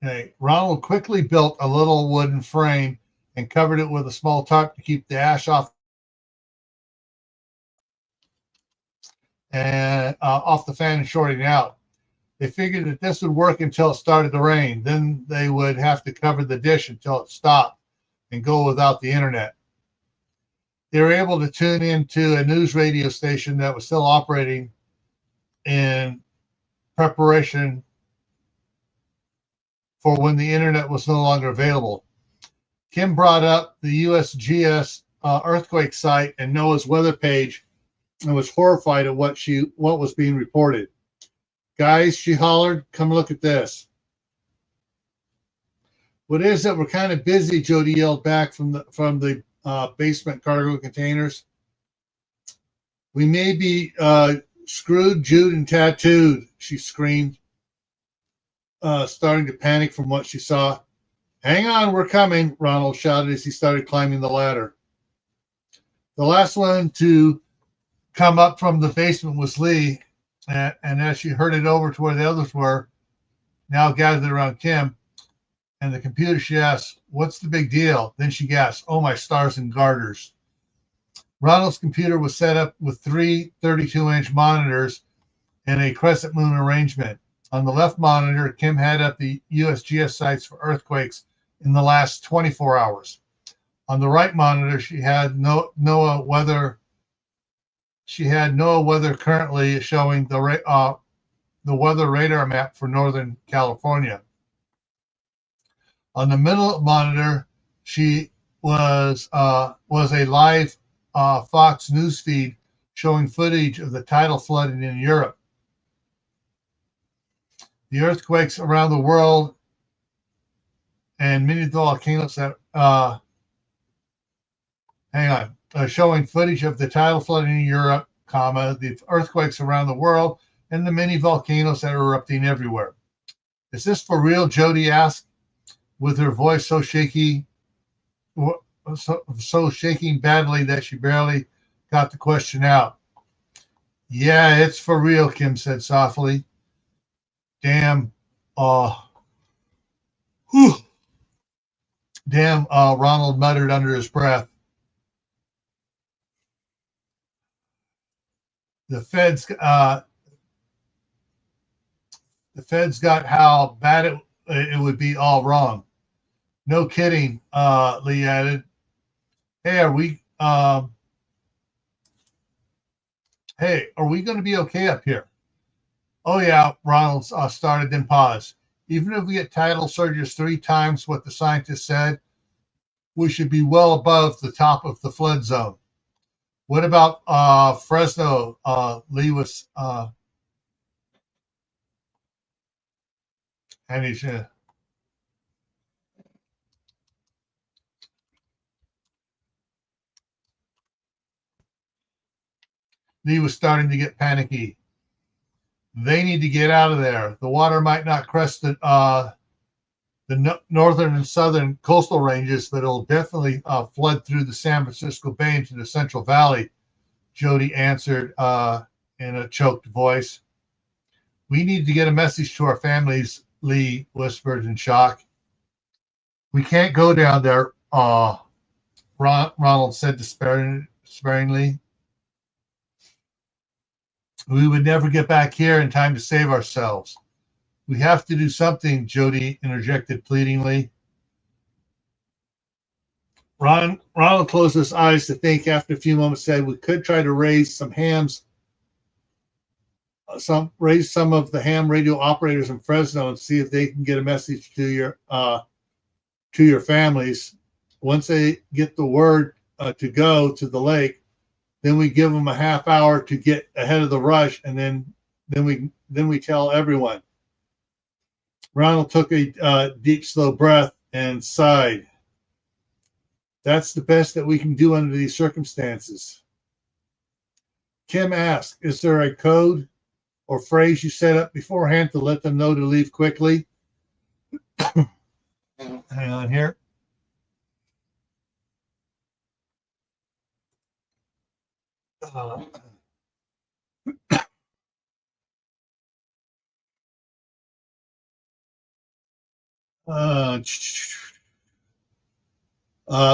Okay. Ronald quickly built a little wooden frame and covered it with a small tarp to keep the ash off the fan and shorting out. They figured that this would work until it started to rain. Then they would have to cover the dish until it stopped and go without the internet. They were able to tune into a news radio station that was still operating in preparation for when the internet was no longer available. Kim brought up the USGS earthquake site and NOAA's weather page and was horrified at what was being reported. Guys, she hollered, come look at this. What is it? We're kind of busy, Jody yelled back from the basement cargo containers. We may be screwed, Jude, and tattooed, she screamed, starting to panic from what she saw. Hang on, we're coming, Ronald shouted as he started climbing the ladder. The last one to come up from the basement was Lee, and as she herded over to where the others were, now gathered around Kim, and the computer, she asked, what's the big deal? Then she gasped, oh, my stars and garters. Ronald's computer was set up with three 32-inch monitors in a crescent moon arrangement. On the left monitor, Kim had up the USGS sites for earthquakes in the last 24 hours. On the right monitor, she had NOAA weather. She had NOAA weather currently showing the weather radar map for Northern California. On the middle monitor, she was a live Fox news feed showing footage of the tidal flooding in Europe. The earthquakes around the world and many of the volcanoes that showing footage of the tidal flooding in Europe, the earthquakes around the world, and the many volcanoes that are erupting everywhere. Is this for real? Jody asked, with her voice so shaking badly that she barely got the question out. Yeah, it's for real, Kim said softly. Damn, Ronald muttered under his breath. The feds got how bad it would be all wrong. No kidding, Lee added. Hey, are we going to be okay up here? Oh, yeah, Ronald started, then paused. Even if we get tidal surges 3 times what the scientists said, we should be well above the top of the flood zone. What about Fresno? Lee was and he's Lee was starting to get panicky. They need to get out of there. The water might not crest the northern and southern coastal ranges, but it'll definitely flood through the San Francisco Bay into the Central Valley, Jody answered in a choked voice. We need to get a message to our families, Lee whispered in shock. We can't go down there, Ronald said despairingly. We would never get back here in time to save ourselves. We have to do something, Jody interjected pleadingly. Ronald closed his eyes to think. After a few moments, said, "We could try to raise some of the ham radio operators in Fresno and see if they can get a message to your families. Once they get the word to go to the lake, then we give them a half hour to get ahead of the rush, and then we tell everyone." Ronald took a deep, slow breath and sighed. "That's the best that we can do under these circumstances." Kim asked, "Is there a code or phrase you set up beforehand to let them know to leave quickly?" Hang on here.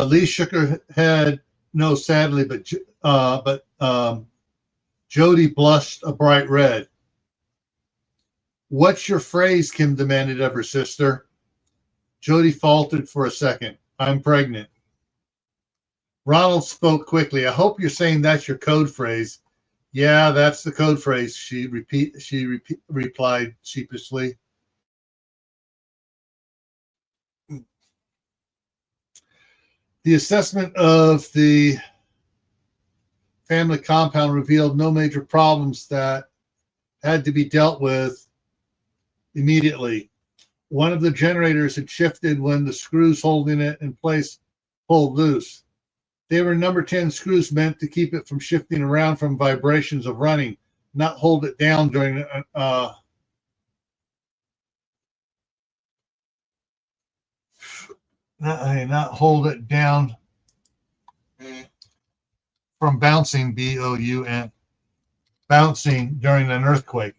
Lee shook her head no, sadly, but Jody blushed a bright red. "What's your phrase?" Kim demanded of her sister. Jody faltered for a second. "I'm pregnant." Ronald spoke quickly. "I hope you're saying that's your code phrase." "Yeah, that's the code phrase," she replied sheepishly. The assessment of the family compound revealed no major problems that had to be dealt with immediately. One of the generators had shifted when the screws holding it in place pulled loose. They were number 10 screws meant to keep it from shifting around from vibrations of running, not hold it down during not hold it down from bouncing, BOUN, bouncing during an earthquake.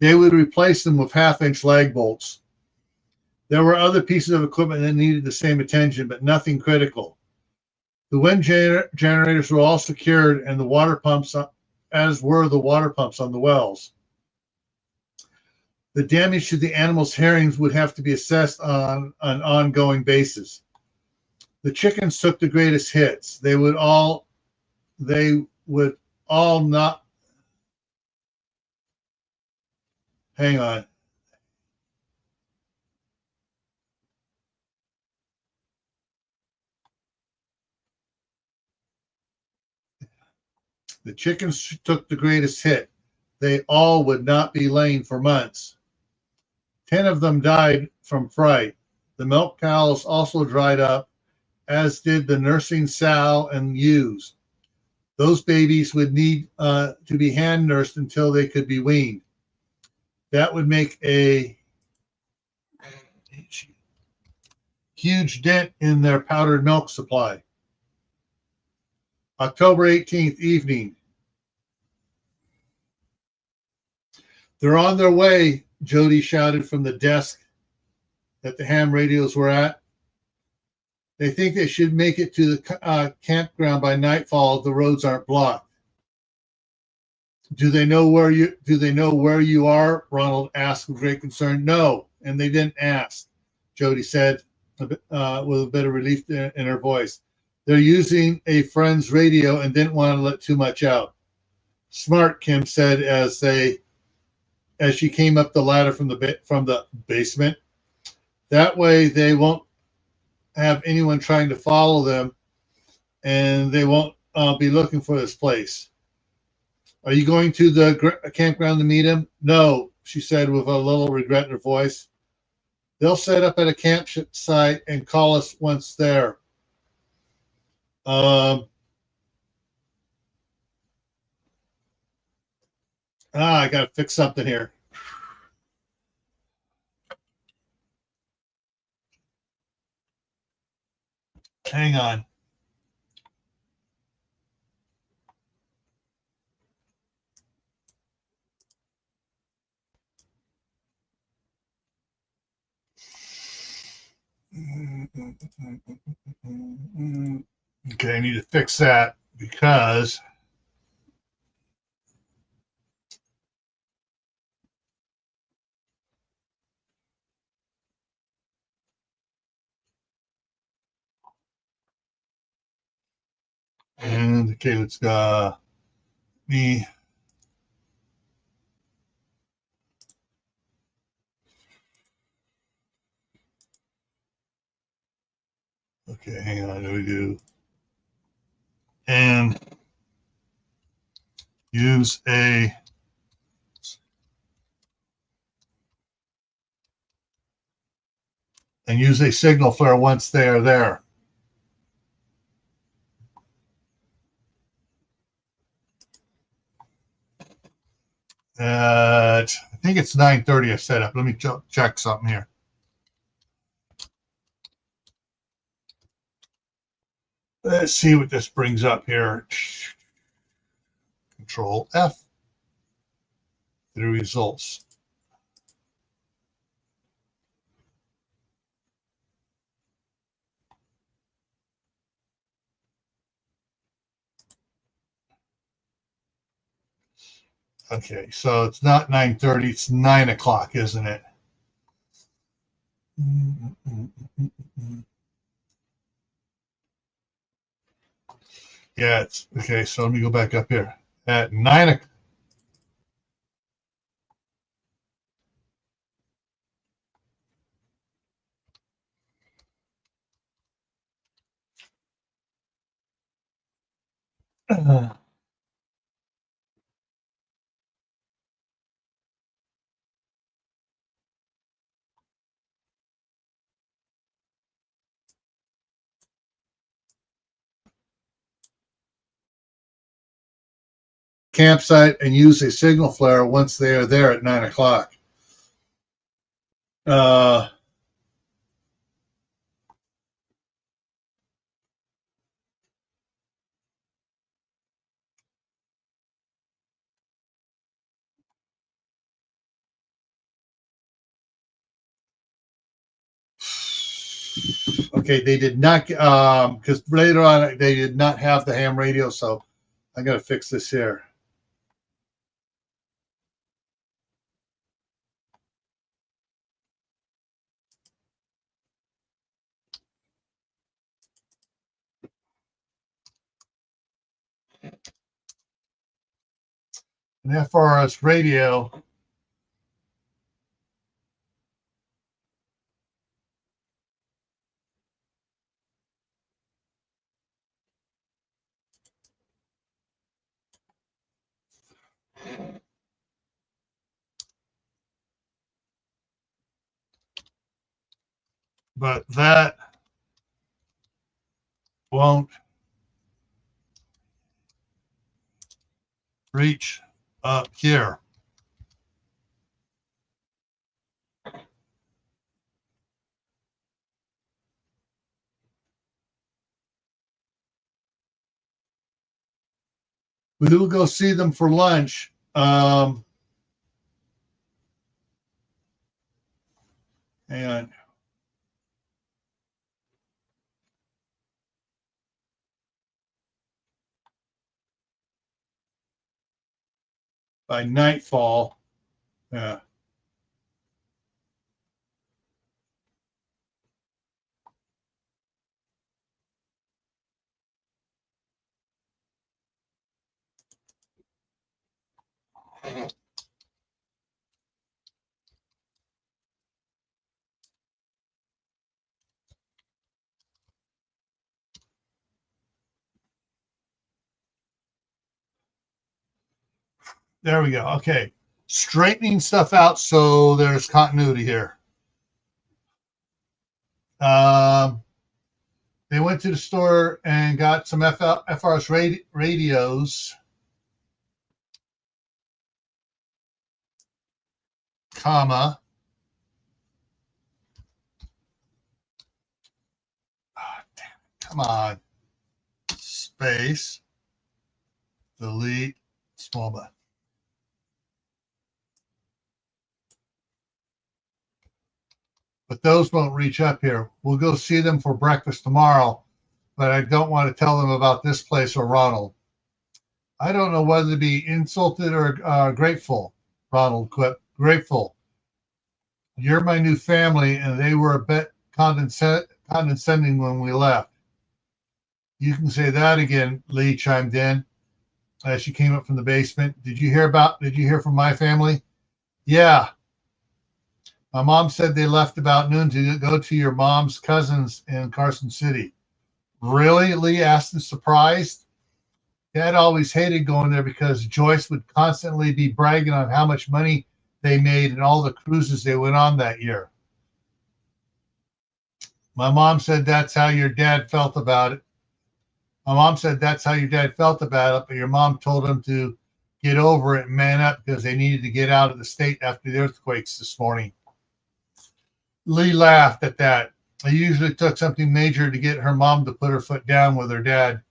They would replace them with half-inch lag bolts. There were other pieces of equipment that needed the same attention, but nothing critical. The wind generators were all secured, and the water pumps, as were the water pumps on the wells. The damage to the animals' hearings would have to be assessed on an ongoing basis. The chickens took the greatest hits. They would all not. Hang on. The chickens took the greatest hit. They all would not be laying for months. 10 of them died from fright. The milk cows also dried up, as did the nursing sow and ewes. Those babies would need to be hand nursed until they could be weaned. That would make a huge dent in their powdered milk supply. October 18th evening. "They're on their way," Jody shouted from the desk that the ham radios were at. "They think they should make it to the campground by nightfall if the roads aren't blocked." Do they know where you are?" Ronald asked with great concern. "No, and they didn't ask," Jody said with a bit of relief in her voice. "They're using a friend's radio and didn't want to let too much out." "Smart," Kim said as she came up the ladder from the basement. "That way they won't have anyone trying to follow them, and they won't be looking for this place." "Are you going to the campground to meet him?" "No," she said with a little regret in her voice. "They'll set up at a campsite and call us once there." I got to fix something here. Hang on. Okay, I need to fix that because And okay, let's go. Me. Okay, hang on. We do. And use a signal flare once they are there. I think it's 9:30 I set up. Let me check something here. Let's see what this brings up here. Control F. The results. Okay, so it's not 9:30, it's 9 o'clock, isn't it? Yeah, it's okay. So let me go back up here at 9 o'clock. Campsite and use a signal flare once they are there at 9 o'clock. Okay, they did not, because later on they did not have the ham radio, so I'm going to fix this here. An FRS radio. But that won't reach up here. We will go see them for lunch. Hang on. By nightfall. Yeah. There we go. Okay. Straightening stuff out so there's continuity here. They went to the store and got some FRS radios, comma. Oh, damn it. Come on. Space. Delete. Small button. But those won't reach up here. We'll go see them for breakfast tomorrow, but I don't want to tell them about this place or Ronald. I don't know whether to be insulted or grateful, Ronald quipped. Grateful. You're my new family, and they were a bit condescending when we left. You can say that again, Lee chimed in as she came up from the basement. Did you hear from my family? Yeah. My mom said they left about noon to go to your mom's cousins in Carson City. Really? Lee asked in surprise. Dad always hated going there because Joyce would constantly be bragging on how much money they made and all the cruises they went on that year. My mom said that's how your dad felt about it. My mom said that's how your dad felt about it, but your mom told him to get over it and man up because they needed to get out of the state after the earthquakes this morning. Lee laughed at that. It usually took something major to get her mom to put her foot down with her dad.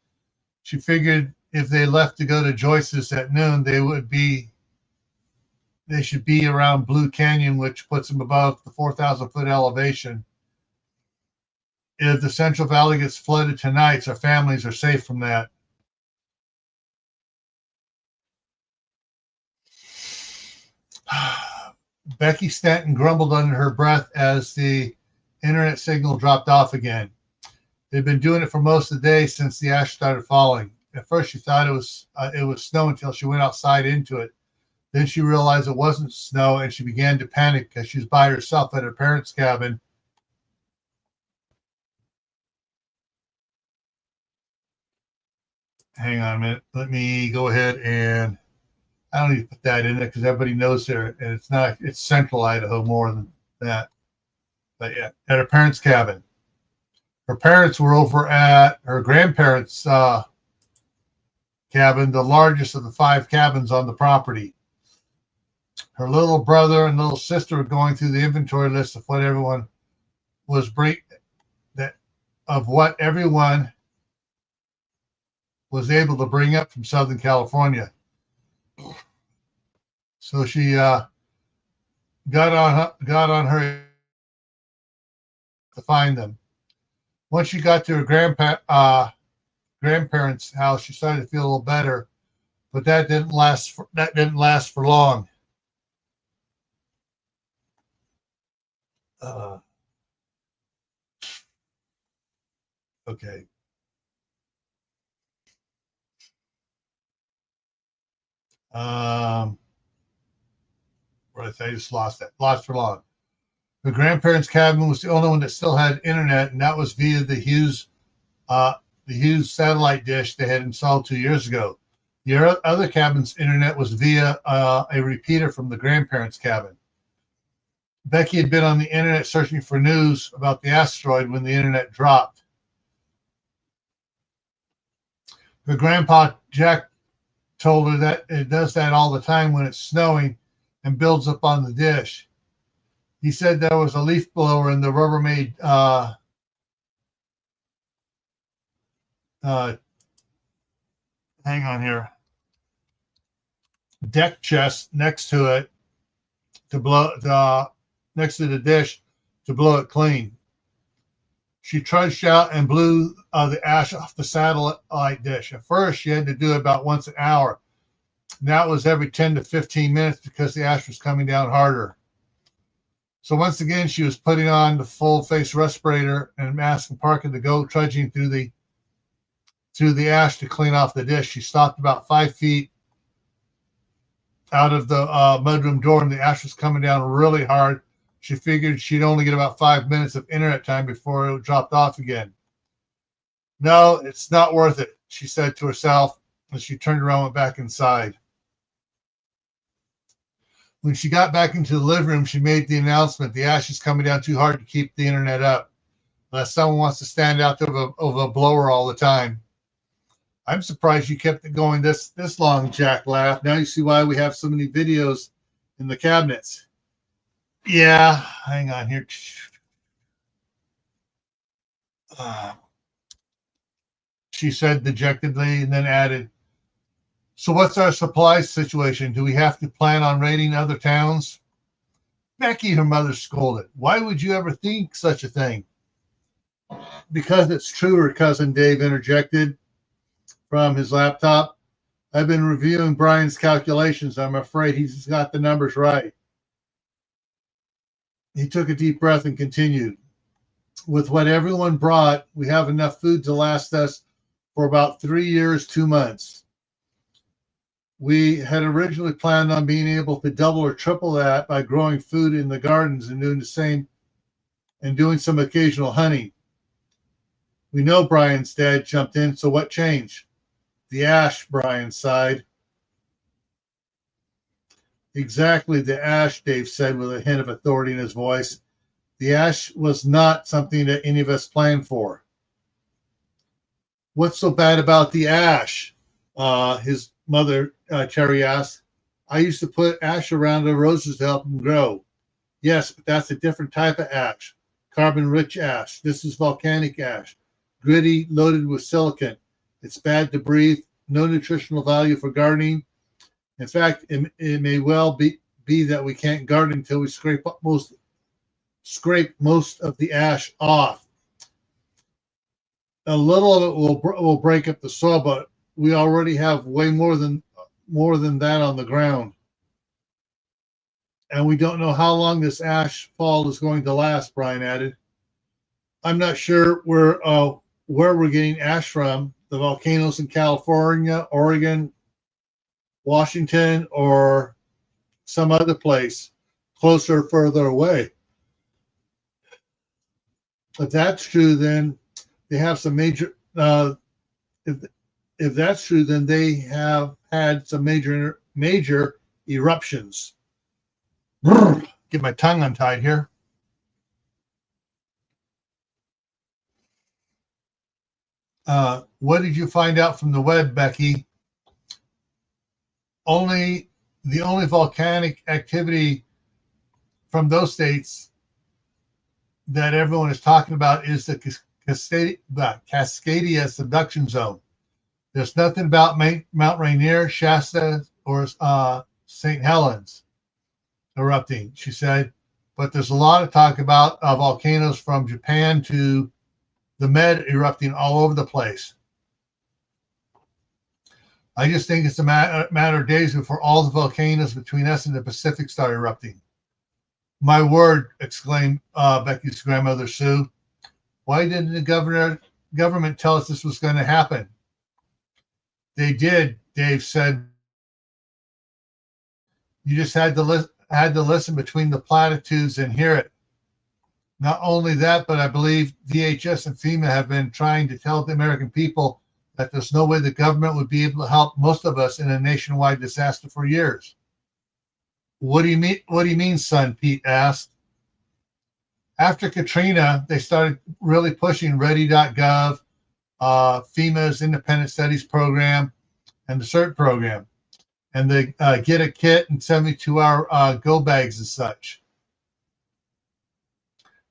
She figured if they left to go to Joyce's at noon, they should be around Blue Canyon, which puts them above the 4,000-foot elevation. If the Central Valley gets flooded tonight, our families are safe from that. Becky Stanton grumbled under her breath as the internet signal dropped off again. They'd been doing it for most of the day since the ash started falling. At first, she thought it was snow until she went outside into it. Then she realized it wasn't snow, and she began to panic because she was by herself at her parents' cabin. Hang on a minute. Let me go ahead and I don't need to put that in there because everybody knows there, and it's central Idaho more than that. But yeah, at her parents' cabin. Her parents were over at her grandparents' cabin, the largest of the 5 cabins on the property. Her little brother and little sister were going through the inventory list of what everyone was able to bring up from Southern California. So she got on her to find them. Once she got to her grandparents' house, she started to feel a little better, but that didn't last for long. Okay. Right, I just lost that. Lost for long. The grandparents' cabin was the only one that still had internet, and that was via the Hughes satellite dish they had installed 2 years ago. The other cabin's internet was via a repeater from the grandparents' cabin. Becky had been on the internet searching for news about the asteroid when the internet dropped. Her grandpa, Jack, told her that it does that all the time when it's snowing and builds up on the dish. He said there was a leaf blower in the Rubbermaid hang on here, deck chest next to it to blow next to the dish to blow it clean. She trudged out and blew the ash off the satellite dish. At first, she had to do it about once an hour. Now it was every 10 to 15 minutes because the ash was coming down harder. So once again, she was putting on the full face respirator and mask and parka to go trudging through the ash to clean off the dish. She stopped about 5 feet out of the mudroom door, and the ash was coming down really hard. She figured she'd only get about 5 minutes of internet time before it dropped off again. No, it's not worth it, she said to herself as she turned around and went back inside. When she got back into the living room, she made the announcement, the ash is coming down too hard to keep the internet up, unless someone wants to stand out there of a blower all the time. I'm surprised you kept it going this long, Jack laughed. Now you see why we have so many videos in the cabinets. Yeah, hang on here. She said dejectedly and then added, so what's our supply situation? Do we have to plan on raiding other towns? Becky, her mother scolded. Why would you ever think such a thing? Because it's true, her cousin Dave interjected from his laptop. I've been reviewing Brian's calculations. I'm afraid he's got the numbers right. He took a deep breath and continued. With what everyone brought, we have enough food to last us for about 3 years, 2 months. We had originally planned on being able to double or triple that by growing food in the gardens and doing the same and doing some occasional hunting. We know, Brian's dad jumped in, so what changed? The ash, Brian sighed. Exactly, the ash, Dave said with a hint of authority in his voice. The ash was not something that any of us planned for. What's so bad about the ash? His mother, Cherry, asked. I used to put ash around the roses to help them grow. Yes, but that's a different type of ash. Carbon-rich ash. This is volcanic ash. Gritty, loaded with silicon. It's bad to breathe. No nutritional value for gardening. In fact, it may well be that we can't garden until we scrape most of the ash off. A little of it will break up the soil, but we already have way more than that on the ground. And we don't know how long this ash fall is going to last, Brian added. I'm not sure where we're getting ash from, the volcanoes in California, Oregon, Washington, or some other place closer or further away. If that's true, then they have some major. If that's true, then they have had some major eruptions. Get my tongue untied here. What did you find out from the web, Becky? The only volcanic activity from those states that everyone is talking about is the Cascadia subduction zone. There's nothing about Mount Rainier, Shasta, or St. Helens erupting, she said. But there's a lot of talk about volcanoes from Japan to the Med erupting all over the place. I just think it's a matter of days before all the volcanoes between us and the Pacific start erupting. My word, exclaimed Becky's grandmother, Sue. Why didn't the government tell us this was going to happen? They did, Dave said. You just had to listen between the platitudes and hear it. Not only that, but I believe DHS and FEMA have been trying to tell the American people that there's no way the government would be able to help most of us in a nationwide disaster for years. What do you mean? What do you mean, son? Pete asked. After Katrina, they started really pushing Ready.gov, FEMA's Independent Studies Program, and the CERT program, and the Get a Kit and 72-hour go bags and such.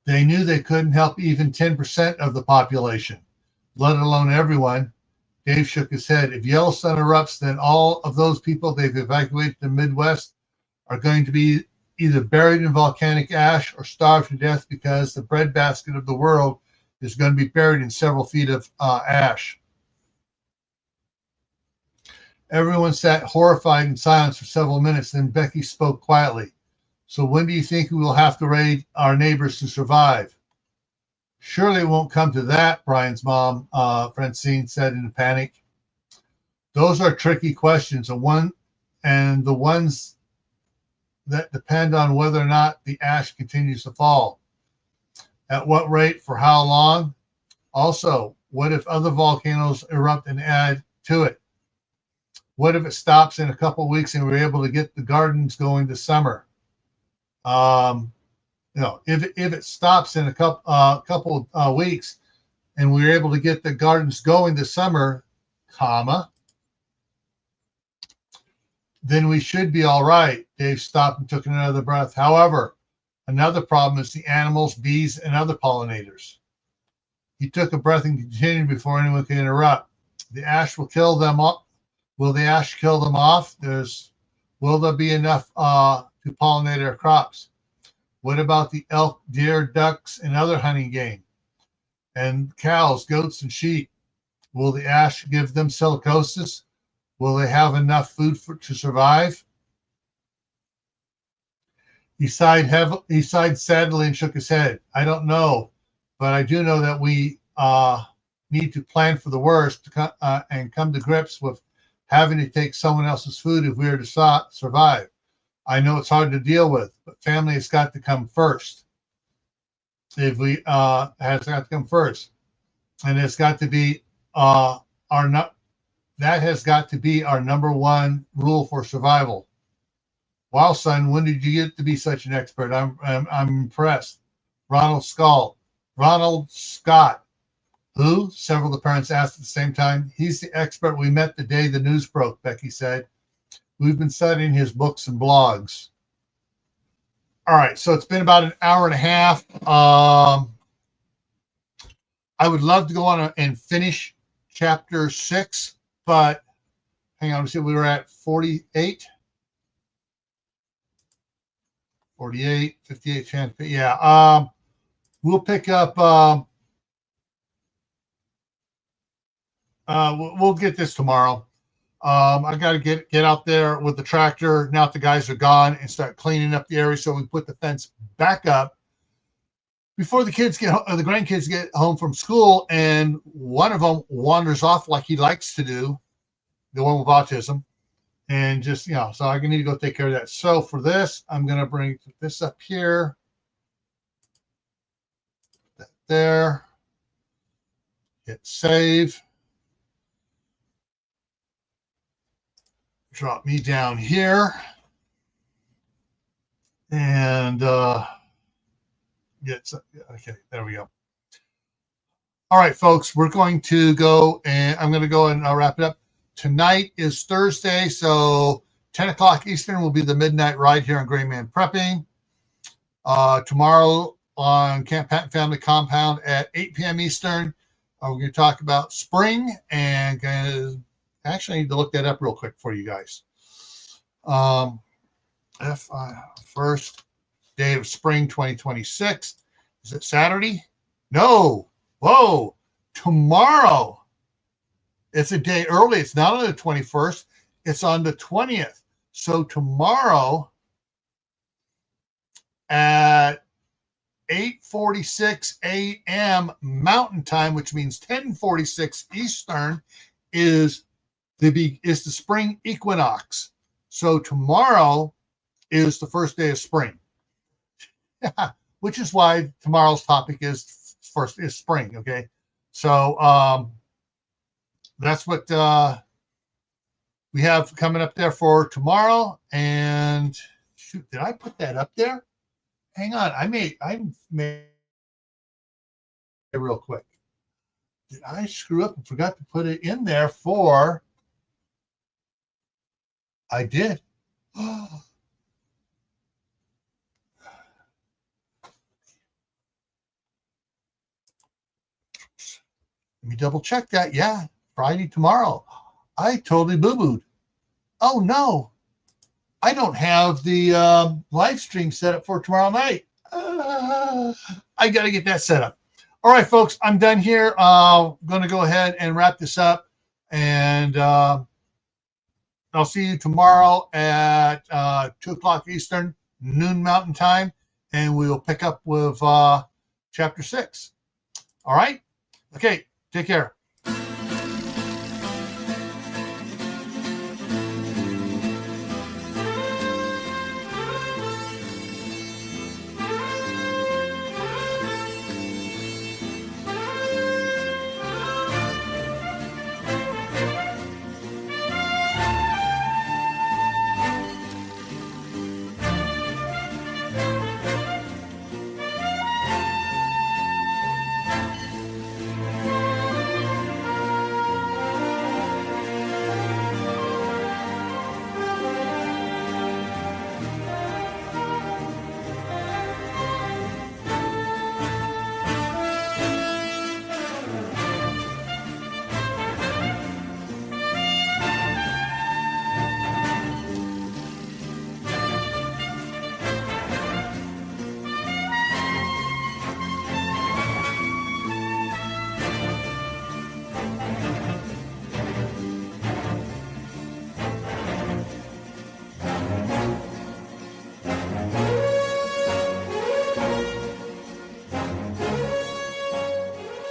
They knew they couldn't help even 10% of the population, let alone everyone. Dave shook his head. If Yellowstone erupts, then all of those people they've evacuated to the Midwest are going to be either buried in volcanic ash or starved to death because the breadbasket of the world is going to be buried in several feet of ash. Everyone sat horrified in silence for several minutes. Then Becky spoke quietly. So when do you think we will have to raid our neighbors to survive? Surely it won't come to that, Brian's mom, Francine said in a panic. Those are tricky questions, and the ones that depend on whether or not the ash continues to fall. At what rate, for how long? Also, what if other volcanoes erupt and add to it? What if it stops in a couple of weeks and we're able to get the gardens going this summer? If it stops in a couple weeks and we're able to get the gardens going this summer, then we should be all right. Dave stopped and took another breath. However, another problem is the animals, bees, and other pollinators. He took a breath and continued before anyone could interrupt. The ash will kill them off. Will the ash kill them off? Will there be enough to pollinate our crops? What about the elk, deer, ducks, and other hunting game? And cows, goats, and sheep? Will the ash give them silicosis? Will they have enough food to survive? He sighed sadly and shook his head. I don't know, but I do know that we need to plan for the worst and come to grips with having to take someone else's food if we are to survive. I know it's hard to deal with, but family has got to come first. If we has got to come first, and it's got to be that has got to be our number one rule for survival. Wow, son, when did you get to be such an expert? I'm impressed. Ronald Scott. Who? Several of the parents asked at the same time. He's the expert we met the day the news broke, Becky said. We've been studying his books and blogs. All right, so it's been about an hour and a half. I would love to go on and finish chapter 6, but hang on, let's see, we were at 48. 48, 58, yeah. We'll pick up, we'll get this tomorrow. I got to get out there with the tractor now that the guys are gone and start cleaning up the area so we put the fence back up before the grandkids get home from school, and one of them wanders off like he likes to do, the one with autism, and just, so I need to go take care of that. So for this, I'm going to bring this up here, that there, hit save. Drop me down here and okay, there we go. All right, folks, we're going to go, and I'm going to go and wrap it up. Tonight is Thursday, so 10 o'clock Eastern will be the midnight ride here on Gray Man Prepping. Tomorrow on Camp Patton Family Compound at 8 p.m. Eastern, we're going to talk about spring, and actually I need to look that up real quick for you guys. First day of spring 2026. Is it Saturday? No. Whoa. Tomorrow. It's a day early. It's not on the 21st. It's on the 20th. So tomorrow at 8:46 a.m. Mountain Time, which means 10:46 Eastern, is the spring equinox. So tomorrow is the first day of spring, which is why tomorrow's topic is spring. Okay, so that's what we have coming up there for tomorrow. And shoot, did I put that up there? Hang on, I made it real quick. Did I screw up and forgot to put it in there for? I did. Let me double check that. Yeah, Friday tomorrow. I totally boo-booed. Oh no, I don't have the live stream set up for tomorrow night. I got to get that set up. All right, folks, I'm done here. I'm going to go ahead and wrap this up, and I'll see you tomorrow at 2 o'clock Eastern, noon Mountain Time, and we'll pick up with Chapter 6. All right? Okay, take care.